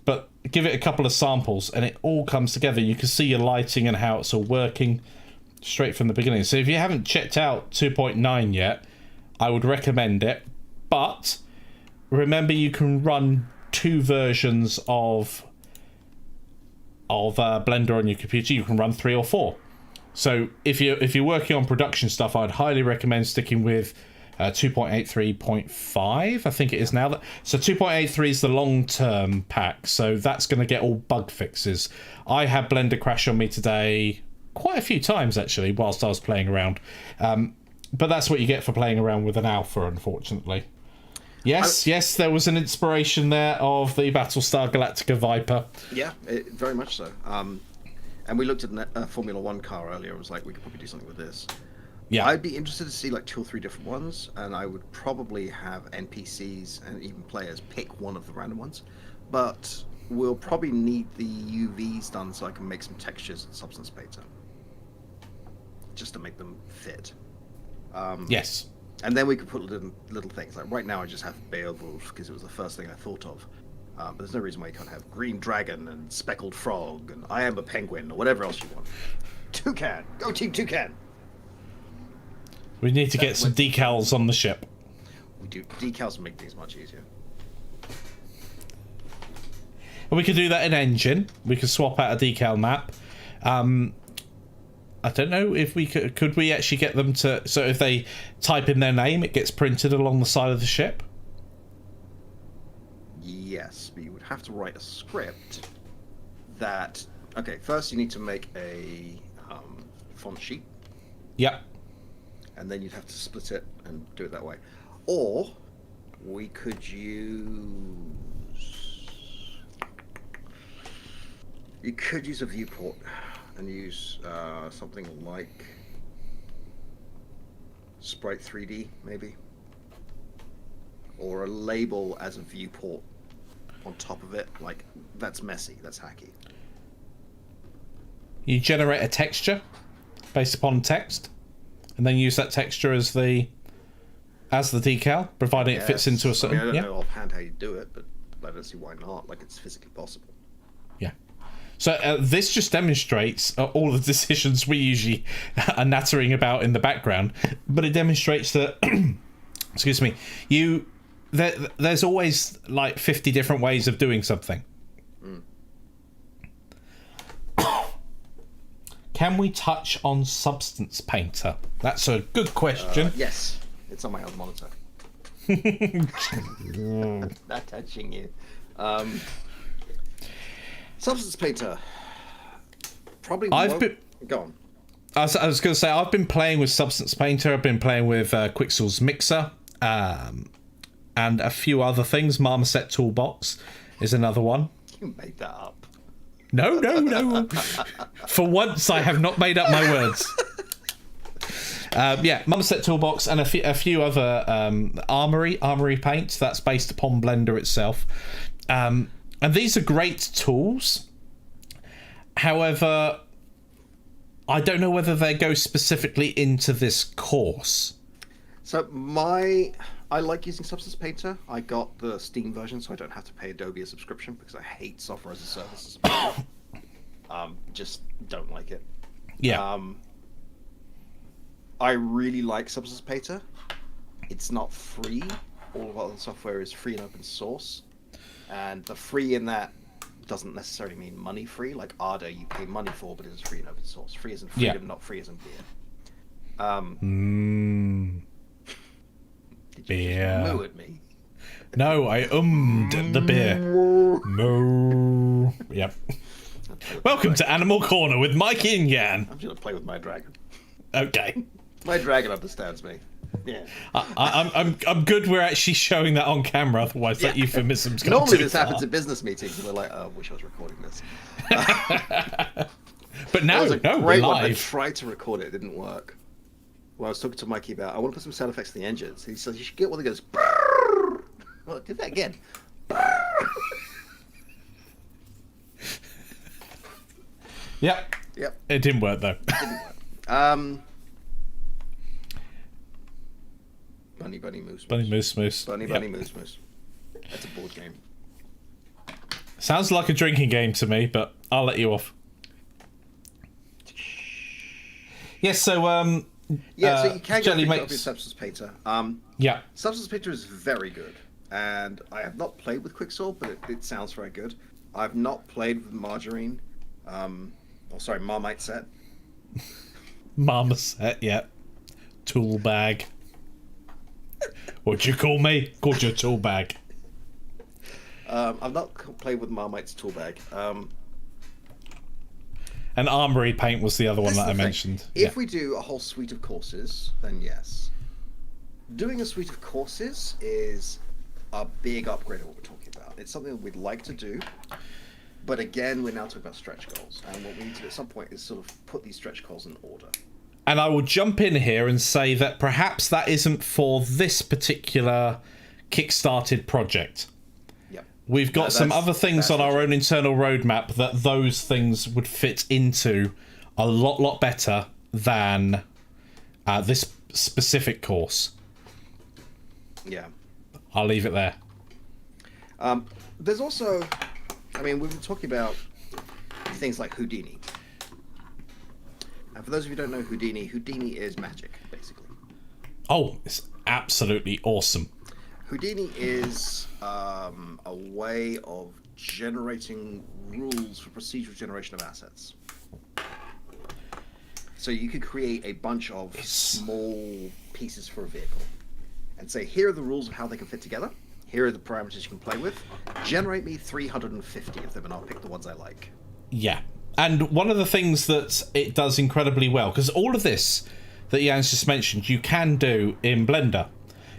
S1: But give it a couple of samples and it all comes together. You can see your lighting and how it's all working straight from the beginning. So if you haven't checked out 2.9 yet, I would recommend it. But remember, you can run 2 versions of Blender on your computer. You can run 3 or 4. So if you're working on production stuff, I'd highly recommend sticking with 2.83.5. I think it is now. So 2.83 is the long-term pack. So that's going to get all bug fixes. I had Blender crash on me today quite a few times actually whilst I was playing around. But that's what you get for playing around with an alpha, unfortunately. Yes, there was an inspiration there of the Battlestar Galactica Viper.
S2: Yeah, very much so. And we looked at a Formula One car earlier and was like, we could probably do something with this.
S1: Yeah.
S2: I'd be interested to see like 2 or 3 different ones, and I would probably have NPCs and even players pick one of the random ones. But we'll probably need the UVs done so I can make some textures in Substance Painter. Just to make them fit.
S1: Yes.
S2: And then we could put little things. Like right now I just have Beowulf because it was the first thing I thought of. But there's no reason why you can't have Green Dragon and Speckled Frog and I Am a Penguin or whatever else you want. Toucan! Go Team Toucan!
S1: We need to get some decals on the ship.
S2: We do. Decals make things much easier.
S1: And we could do that in Engine. We could swap out a decal map. I don't know if we could we actually get them to... So if they type in their name, it gets printed along the side of the ship?
S2: Yes, but you would have to write a script that... Okay, first you need to make a font sheet.
S1: Yep.
S2: And then you'd have to split it and do it that way. Or we could use... You could use a viewport and use something like Sprite 3D, maybe. Or a label as a viewport on top of it. Like, that's messy, that's hacky.
S1: You generate a texture based upon text, and then use that texture as the decal, providing it fits into a certain...
S2: I don't know offhand how you do it, but I don't see why not. Like, it's physically possible.
S1: Yeah. So this just demonstrates all the decisions we usually are nattering about in the background, but it demonstrates that, excuse me, there's always like 50 different ways of doing something. Can we touch on Substance Painter? That's a good question.
S2: Yes, it's on my own monitor. Not touching you. Substance Painter. Probably. Go on.
S1: I was going to say I've been playing with Substance Painter. I've been playing with Quixel's Mixer, and a few other things. Marmoset Toolbox is another one.
S2: You made that up.
S1: No. For once, I have not made up my words. Marmoset Toolbox and a few other Armory paints. That's based upon Blender itself. And these are great tools. However, I don't know whether they go specifically into this course.
S2: So I like using Substance Painter. I got the Steam version, so I don't have to pay Adobe a subscription because I hate software as a service. Just don't like it.
S1: Yeah.
S2: I really like Substance Painter. It's not free. All of our software is free and open source. And the free in that doesn't necessarily mean money free. Like Arda, you pay money for, but it is free and open source. Free as in freedom, not free as in beer. Did you
S1: beer.
S2: just moo at me?
S1: No, I the beer. Moo. Yep. Welcome to Animal Corner with Mikey and Yann.
S2: I'm just gonna play with my dragon.
S1: Okay.
S2: My dragon understands me. Yeah.
S1: I'm good we're actually showing that on camera, otherwise that euphemism's gone
S2: Normally
S1: too
S2: this
S1: far.
S2: happens at business meetings and we're like, oh, I wish I was recording this.
S1: But no,
S2: we're
S1: live.
S2: one. I tried to record it, it didn't work. Well, I was talking to Mikey about, I want to put some sound effects in the engines. He says, you should get one that goes, brrr. Well, do that again.
S1: Yep. It didn't work though.
S2: Bunny, moose.
S1: Bunny, moose.
S2: Bunny, moose. That's a board game.
S1: Sounds like a drinking game to me, but I'll let you off.
S2: Yes, so so you can get a Substance Painter. Substance Painter is very good, and I have not played with Quixel, but it sounds very good. I've not played with Marmite Set.
S1: Marmoset, yeah. Tool bag. What'd you call me? Called you a tool bag.
S2: I've not played with Marmite's tool bag.
S1: And armory paint was the other one
S2: This
S1: that
S2: is
S1: I
S2: the thing.
S1: mentioned.
S2: If we do a whole suite of courses, then yes. Doing a suite of courses is a big upgrade of what we're talking about. It's something that we'd like to do, but again, we're now talking about stretch goals, and what we need to do at some point is sort of put these stretch goals in order.
S1: And I will jump in here and say that perhaps that isn't for this particular kickstarted project.
S2: Yep.
S1: We've got some other things on our own internal roadmap that those things would fit into a lot better than this specific course.
S2: Yeah.
S1: I'll leave it there.
S2: There's also, I mean, we've been talking about things like Houdini. And for those of you who don't know Houdini, Houdini is magic, basically.
S1: Oh, it's absolutely awesome.
S2: Houdini is a way of generating rules for procedural generation of assets. So you could create a bunch of small pieces for a vehicle and say, here are the rules of how they can fit together. Here are the parameters you can play with. Generate me 350 of them and I'll pick the ones I like.
S1: Yeah. And one of the things that it does incredibly well, because all of this that Yann's just mentioned, you can do in Blender.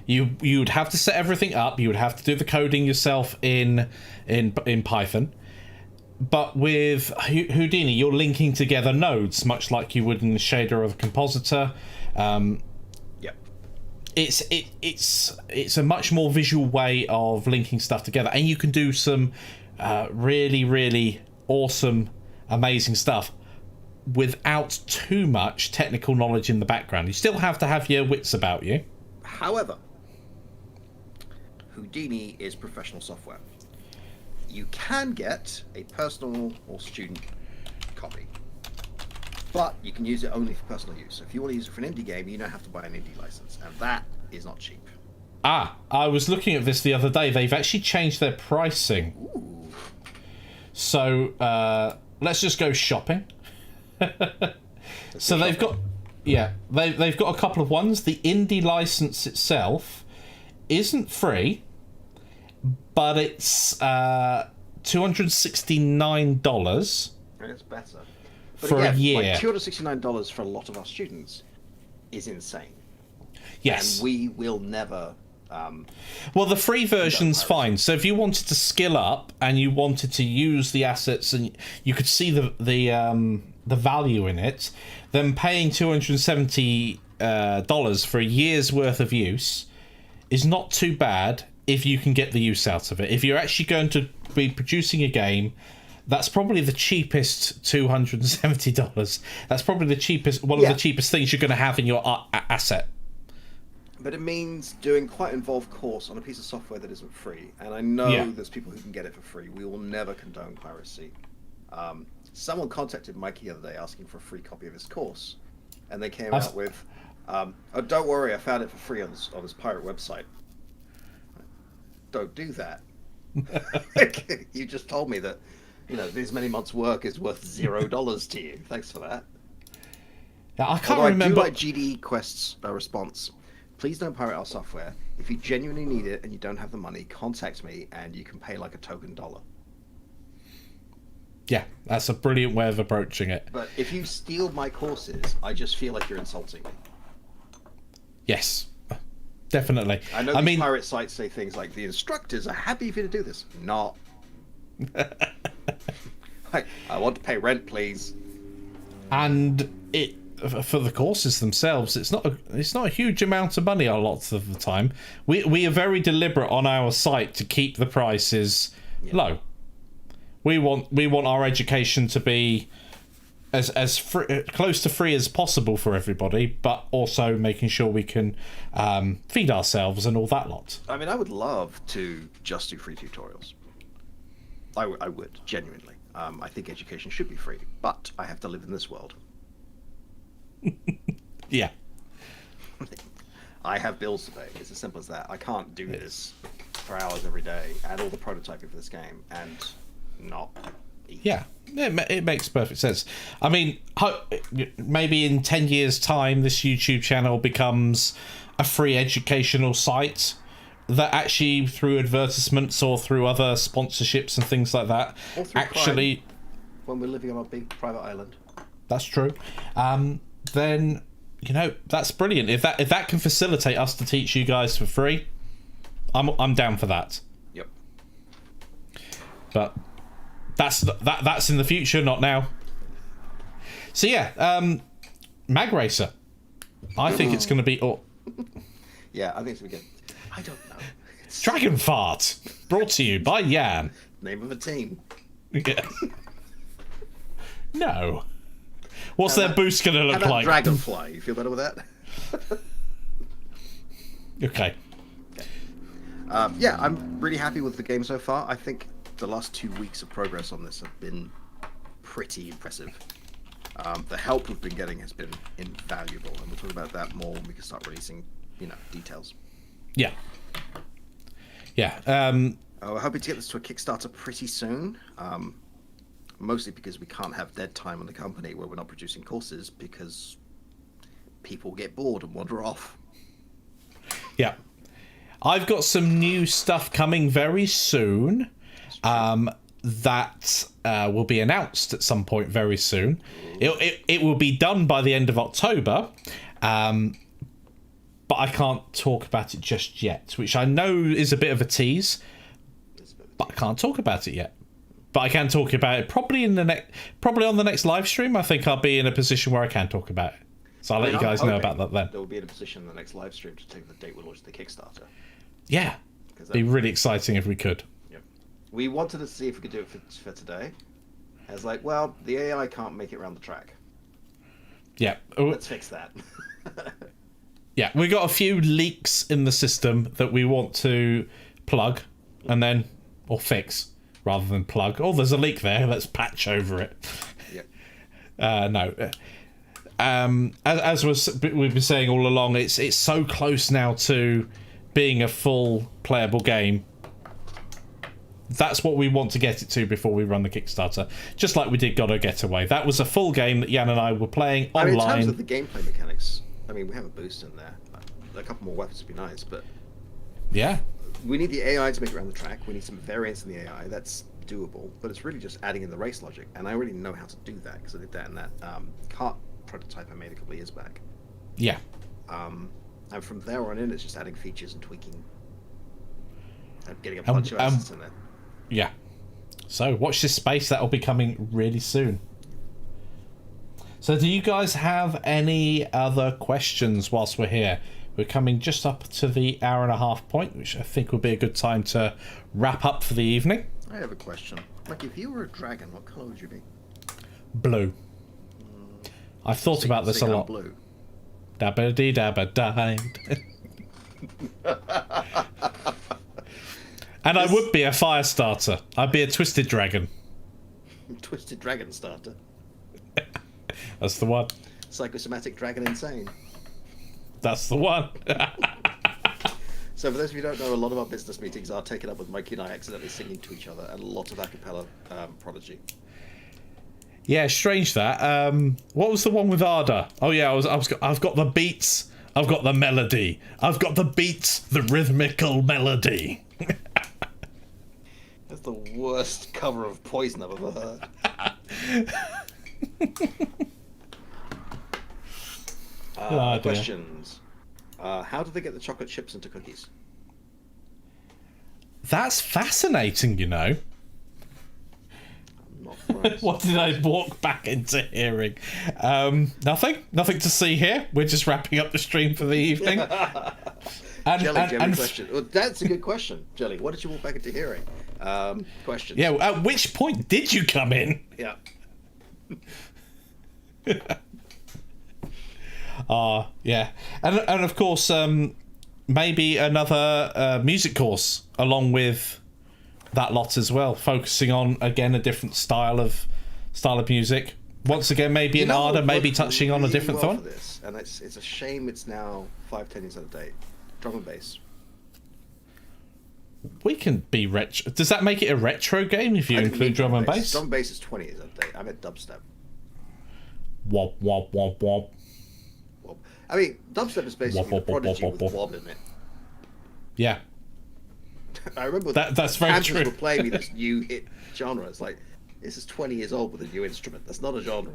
S1: You'd have to set everything up. You would have to do the coding yourself in Python. But with Houdini, you're linking together nodes, much like you would in the shader or the compositor.
S2: Yep.
S1: It's a much more visual way of linking stuff together, and you can do some really awesome, amazing stuff without too much technical knowledge in the background. You still have to have your wits about you.
S2: However, Houdini is professional software. You can get a personal or student copy, but you can use it only for personal use. So if you want to use it for an indie game, you don't have to buy an indie license, and that is not cheap.
S1: I was looking at this the other day. They've actually changed their pricing.
S2: Ooh.
S1: So let's just go shopping. So they've got, they've got a couple of ones. The indie license itself isn't free, but it's $269.
S2: It's better. But
S1: for
S2: again,
S1: a year.
S2: Like $269 for a lot of our students is insane.
S1: Yes.
S2: And we will never.
S1: Well, the free version's fine. So if you wanted to skill up and you wanted to use the assets and you could see the value in it, then paying $270 for a year's worth of use is not too bad if you can get the use out of it. If you're actually going to be producing a game, that's probably the cheapest $270. That's probably the cheapest, one of the cheapest things you're going to have in your asset. But
S2: it means doing quite an involved course on a piece of software that isn't free. And I know there's people who can get it for free. We will never condone piracy. Someone contacted Mikey the other day asking for a free copy of his course. And they came out with, oh, don't worry, I found it for free on this pirate website. Don't do that. You just told me that, these many months' work is worth $0 to you. Thanks for that.
S1: Yeah, I can't remember.
S2: I do like GD Quest's response. Please don't pirate our software. If you genuinely need it and you don't have the money, contact me and you can pay like a token $1.
S1: Yeah, that's a brilliant way of approaching it.
S2: But if you steal my courses, I just feel like you're insulting me.
S1: Yes, definitely.
S2: I know these pirate sites say things like, the instructors are happy for you to do this. Not. I want to pay rent, please.
S1: And for the courses themselves, it's not a huge amount of money a lot of the time. We are very deliberate on our site to keep the prices low. We want our education to be as free, close to free as possible for everybody, but also making sure we can feed ourselves and all that lot.
S2: I mean, I would love to just do free tutorials. I would, genuinely. I think education should be free, but I have to live in this world.
S1: Yeah.
S2: I have bills to pay. It's as simple as that. I can't do this for hours every day, add all the prototyping for this game, and not eat.
S1: Yeah. It makes perfect sense. I mean, maybe in 10 years' time, this YouTube channel becomes a free educational site that actually, through advertisements or through other sponsorships and things like that, actually...
S2: Prime, when we're living on a big private island.
S1: That's true. Then, you know, that's brilliant. If that can facilitate us to teach you guys for free, I'm down for that.
S2: Yep.
S1: But that's in the future, not now. So yeah, MagRacer. I think it's going to be.
S2: Yeah, I think it's going to be good. I don't know.
S1: Dragon Fart, brought to you by Yann.
S2: Name of a team.
S1: Yeah. No. What's their boost going to look like?
S2: Dragonfly. You feel better with that?
S1: Okay.
S2: Yeah, I'm really happy with the game so far. I think the last 2 weeks of progress on this have been pretty impressive. The help we've been getting has been invaluable, and we'll talk about that more when we can start releasing, details.
S1: Yeah. Yeah.
S2: We're hoping to get this to a Kickstarter pretty soon. Mostly because we can't have dead time on the company where we're not producing courses because people get bored and wander off.
S1: Yeah. I've got some new stuff coming very soon that will be announced at some point very soon. It will be done by the end of October, but I can't talk about it just yet, which I know is a bit of a tease, but I can't talk about it yet. But I can talk about it probably on the next live stream. I think I'll be in a position where I can talk about it. So I'll let you guys know about that then.
S2: There will be in a position in the next live stream to take the date we launch the Kickstarter.
S1: Yeah, it'd be really exciting if we could.
S2: Yeah, we wanted to see if we could do it for today. I was like, well, the AI can't make it around the track.
S1: Yeah,
S2: let's fix that.
S1: Yeah, we got a few leaks in the system that we want to plug and then or fix. Rather than plug. Oh, there's a leak there. Let's patch over it.
S2: Yep.
S1: No. As we've been saying all along, it's so close now to being a full playable game. That's what we want to get it to before we run the Kickstarter. Just like we did Gotta Getaway. That was a full game that Yann and I were playing online.
S2: In terms of the gameplay mechanics, we have a boost in there. A couple more weapons would be nice, but...
S1: Yeah.
S2: We need the AI to make it around the track. We need some variance in the AI. That's doable, but it's really just adding in the race logic. And I already know how to do that because I did that in that kart prototype I made a couple of years back.
S1: Yeah.
S2: And from there on in, it's just adding features and tweaking and getting a bunch of assets in there.
S1: Yeah. So watch this space. That'll be coming really soon. So do you guys have any other questions whilst we're here? We're coming just up to the hour-and-a-half point, which I think would be a good time to wrap up for the evening.
S2: I have a question. Like, if you were a dragon, what colour would you be?
S1: Blue. I've thought about this a lot.
S2: Blue.
S1: Dabba-dee-dabba-die. And I would be a fire starter. I'd be a twisted dragon.
S2: Twisted dragon starter.
S1: That's the one.
S2: Psychosomatic dragon insane.
S1: That's the one.
S2: So for those of you who don't know, a lot of our business meetings are taken up with Mikey and I accidentally singing to each other, and a lot of a cappella prodigy.
S1: Yeah, strange that. What was the one with Arda? Oh yeah, I've got the beats. I've got the melody. I've got the beats, the rhythmical melody.
S2: That's the worst cover of Poison I've ever heard. Questions. How do they get the chocolate chips into cookies?
S1: That's fascinating, you know. What did I walk back into hearing? Nothing to see here. We're just wrapping up the stream for the evening.
S2: Jelly question. Well, that's a good question, Jelly. What did you walk back into hearing? Questions.
S1: Yeah, at which point did you come in?
S2: Yeah.
S1: Yeah. And of course, maybe another music course along with that lot as well, focusing on again a different style of music. Once again, maybe an Arda, maybe touching on a different one.
S2: And it's a shame it's now 5-10 years out of date. Drum and bass.
S1: We can be retro. Does that make it a retro game if you include drum and bass?
S2: Drum and bass is 20 years update. I'm at dubstep.
S1: Wop wop wop wop.
S2: Wob. I mean, dubstep is basically the Prodigy with wob in it.
S1: Yeah.
S2: I remember
S1: that's very
S2: Hamptons
S1: true.
S2: were playing me this new hit genre. It's like, this is 20 years old with a new instrument. That's not a genre.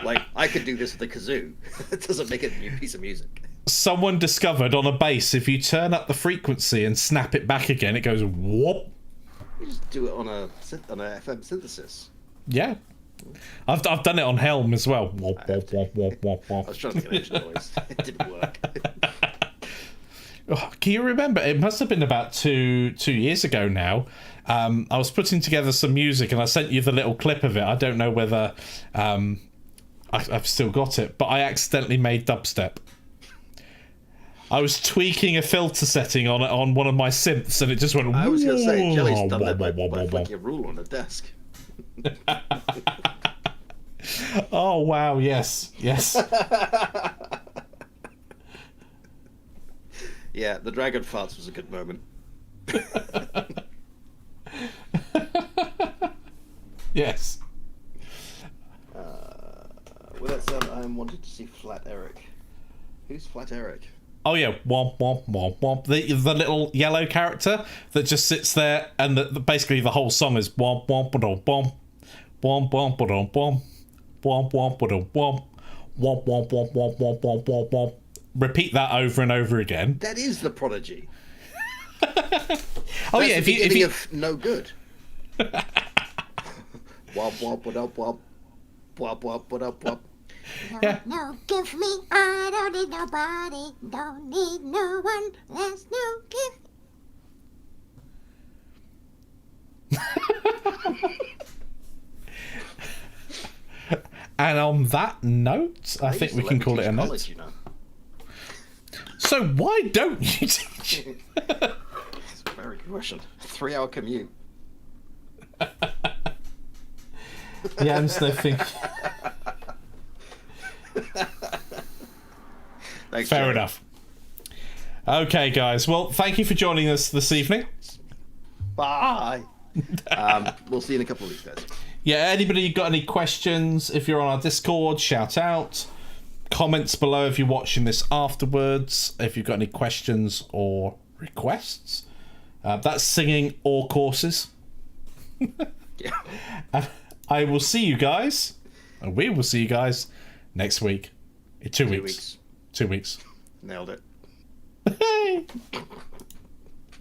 S2: Like, I could do this with a kazoo. It doesn't make it a new piece of music.
S1: Someone discovered on a bass, if you turn up the frequency and snap it back again, it goes whoop.
S2: You just do it on a FM synthesis.
S1: Yeah. I've done it on Helm as well. Wop,
S2: I
S1: wop, wop, wop, wop,
S2: I
S1: wop.
S2: was trying to get an engine noise. It didn't work.
S1: Oh, can you remember? It must have been about two years ago now. I was putting together some music and I sent you the little clip of it. I don't know whether I've still got it, but I accidentally made dubstep. I was tweaking a filter setting on one of my synths and it just went.
S2: I was going to say, Jelly's done that by flicking a rule on a desk.
S1: Oh, wow, yes.
S2: Yeah, the dragon farts was a good moment.
S1: Yes.
S2: With that said, I wanted to see Flat Eric. Who's Flat Eric?
S1: Oh yeah, womp womp womp womp. The little yellow character that just sits there, and basically the whole song is womp womp womp womp womp womp womp womp womp womp womp womp womp womp womp womp womp womp womp. Repeat that over and over again.
S2: That is the Prodigy.
S1: Oh yeah, if you
S2: of no good. Womp womp womp womp womp womp womp womp.
S1: Yeah.
S5: No, give me. I don't need nobody. Don't need no one. There's no gift.
S1: And on that note, I think we can call it a night.
S2: College, you know.
S1: So why don't you teach?
S2: It's a very good question. 3-hour commute.
S1: Yeah, I'm still thinking.
S2: Thanks,
S1: Fair
S2: Jerry.
S1: enough. Okay, guys. Well, thank you for joining us this evening.
S2: Bye. We'll see you in a couple of weeks, guys.
S1: Yeah, anybody got any questions? If you're on our Discord, shout out. Comments below if you're watching this afterwards. If you've got any questions or requests. That's singing or courses.
S2: Yeah.
S1: I will see you guys, and we will see you guys next week. In 2 weeks. 2 weeks.
S2: Nailed it.
S1: Hey!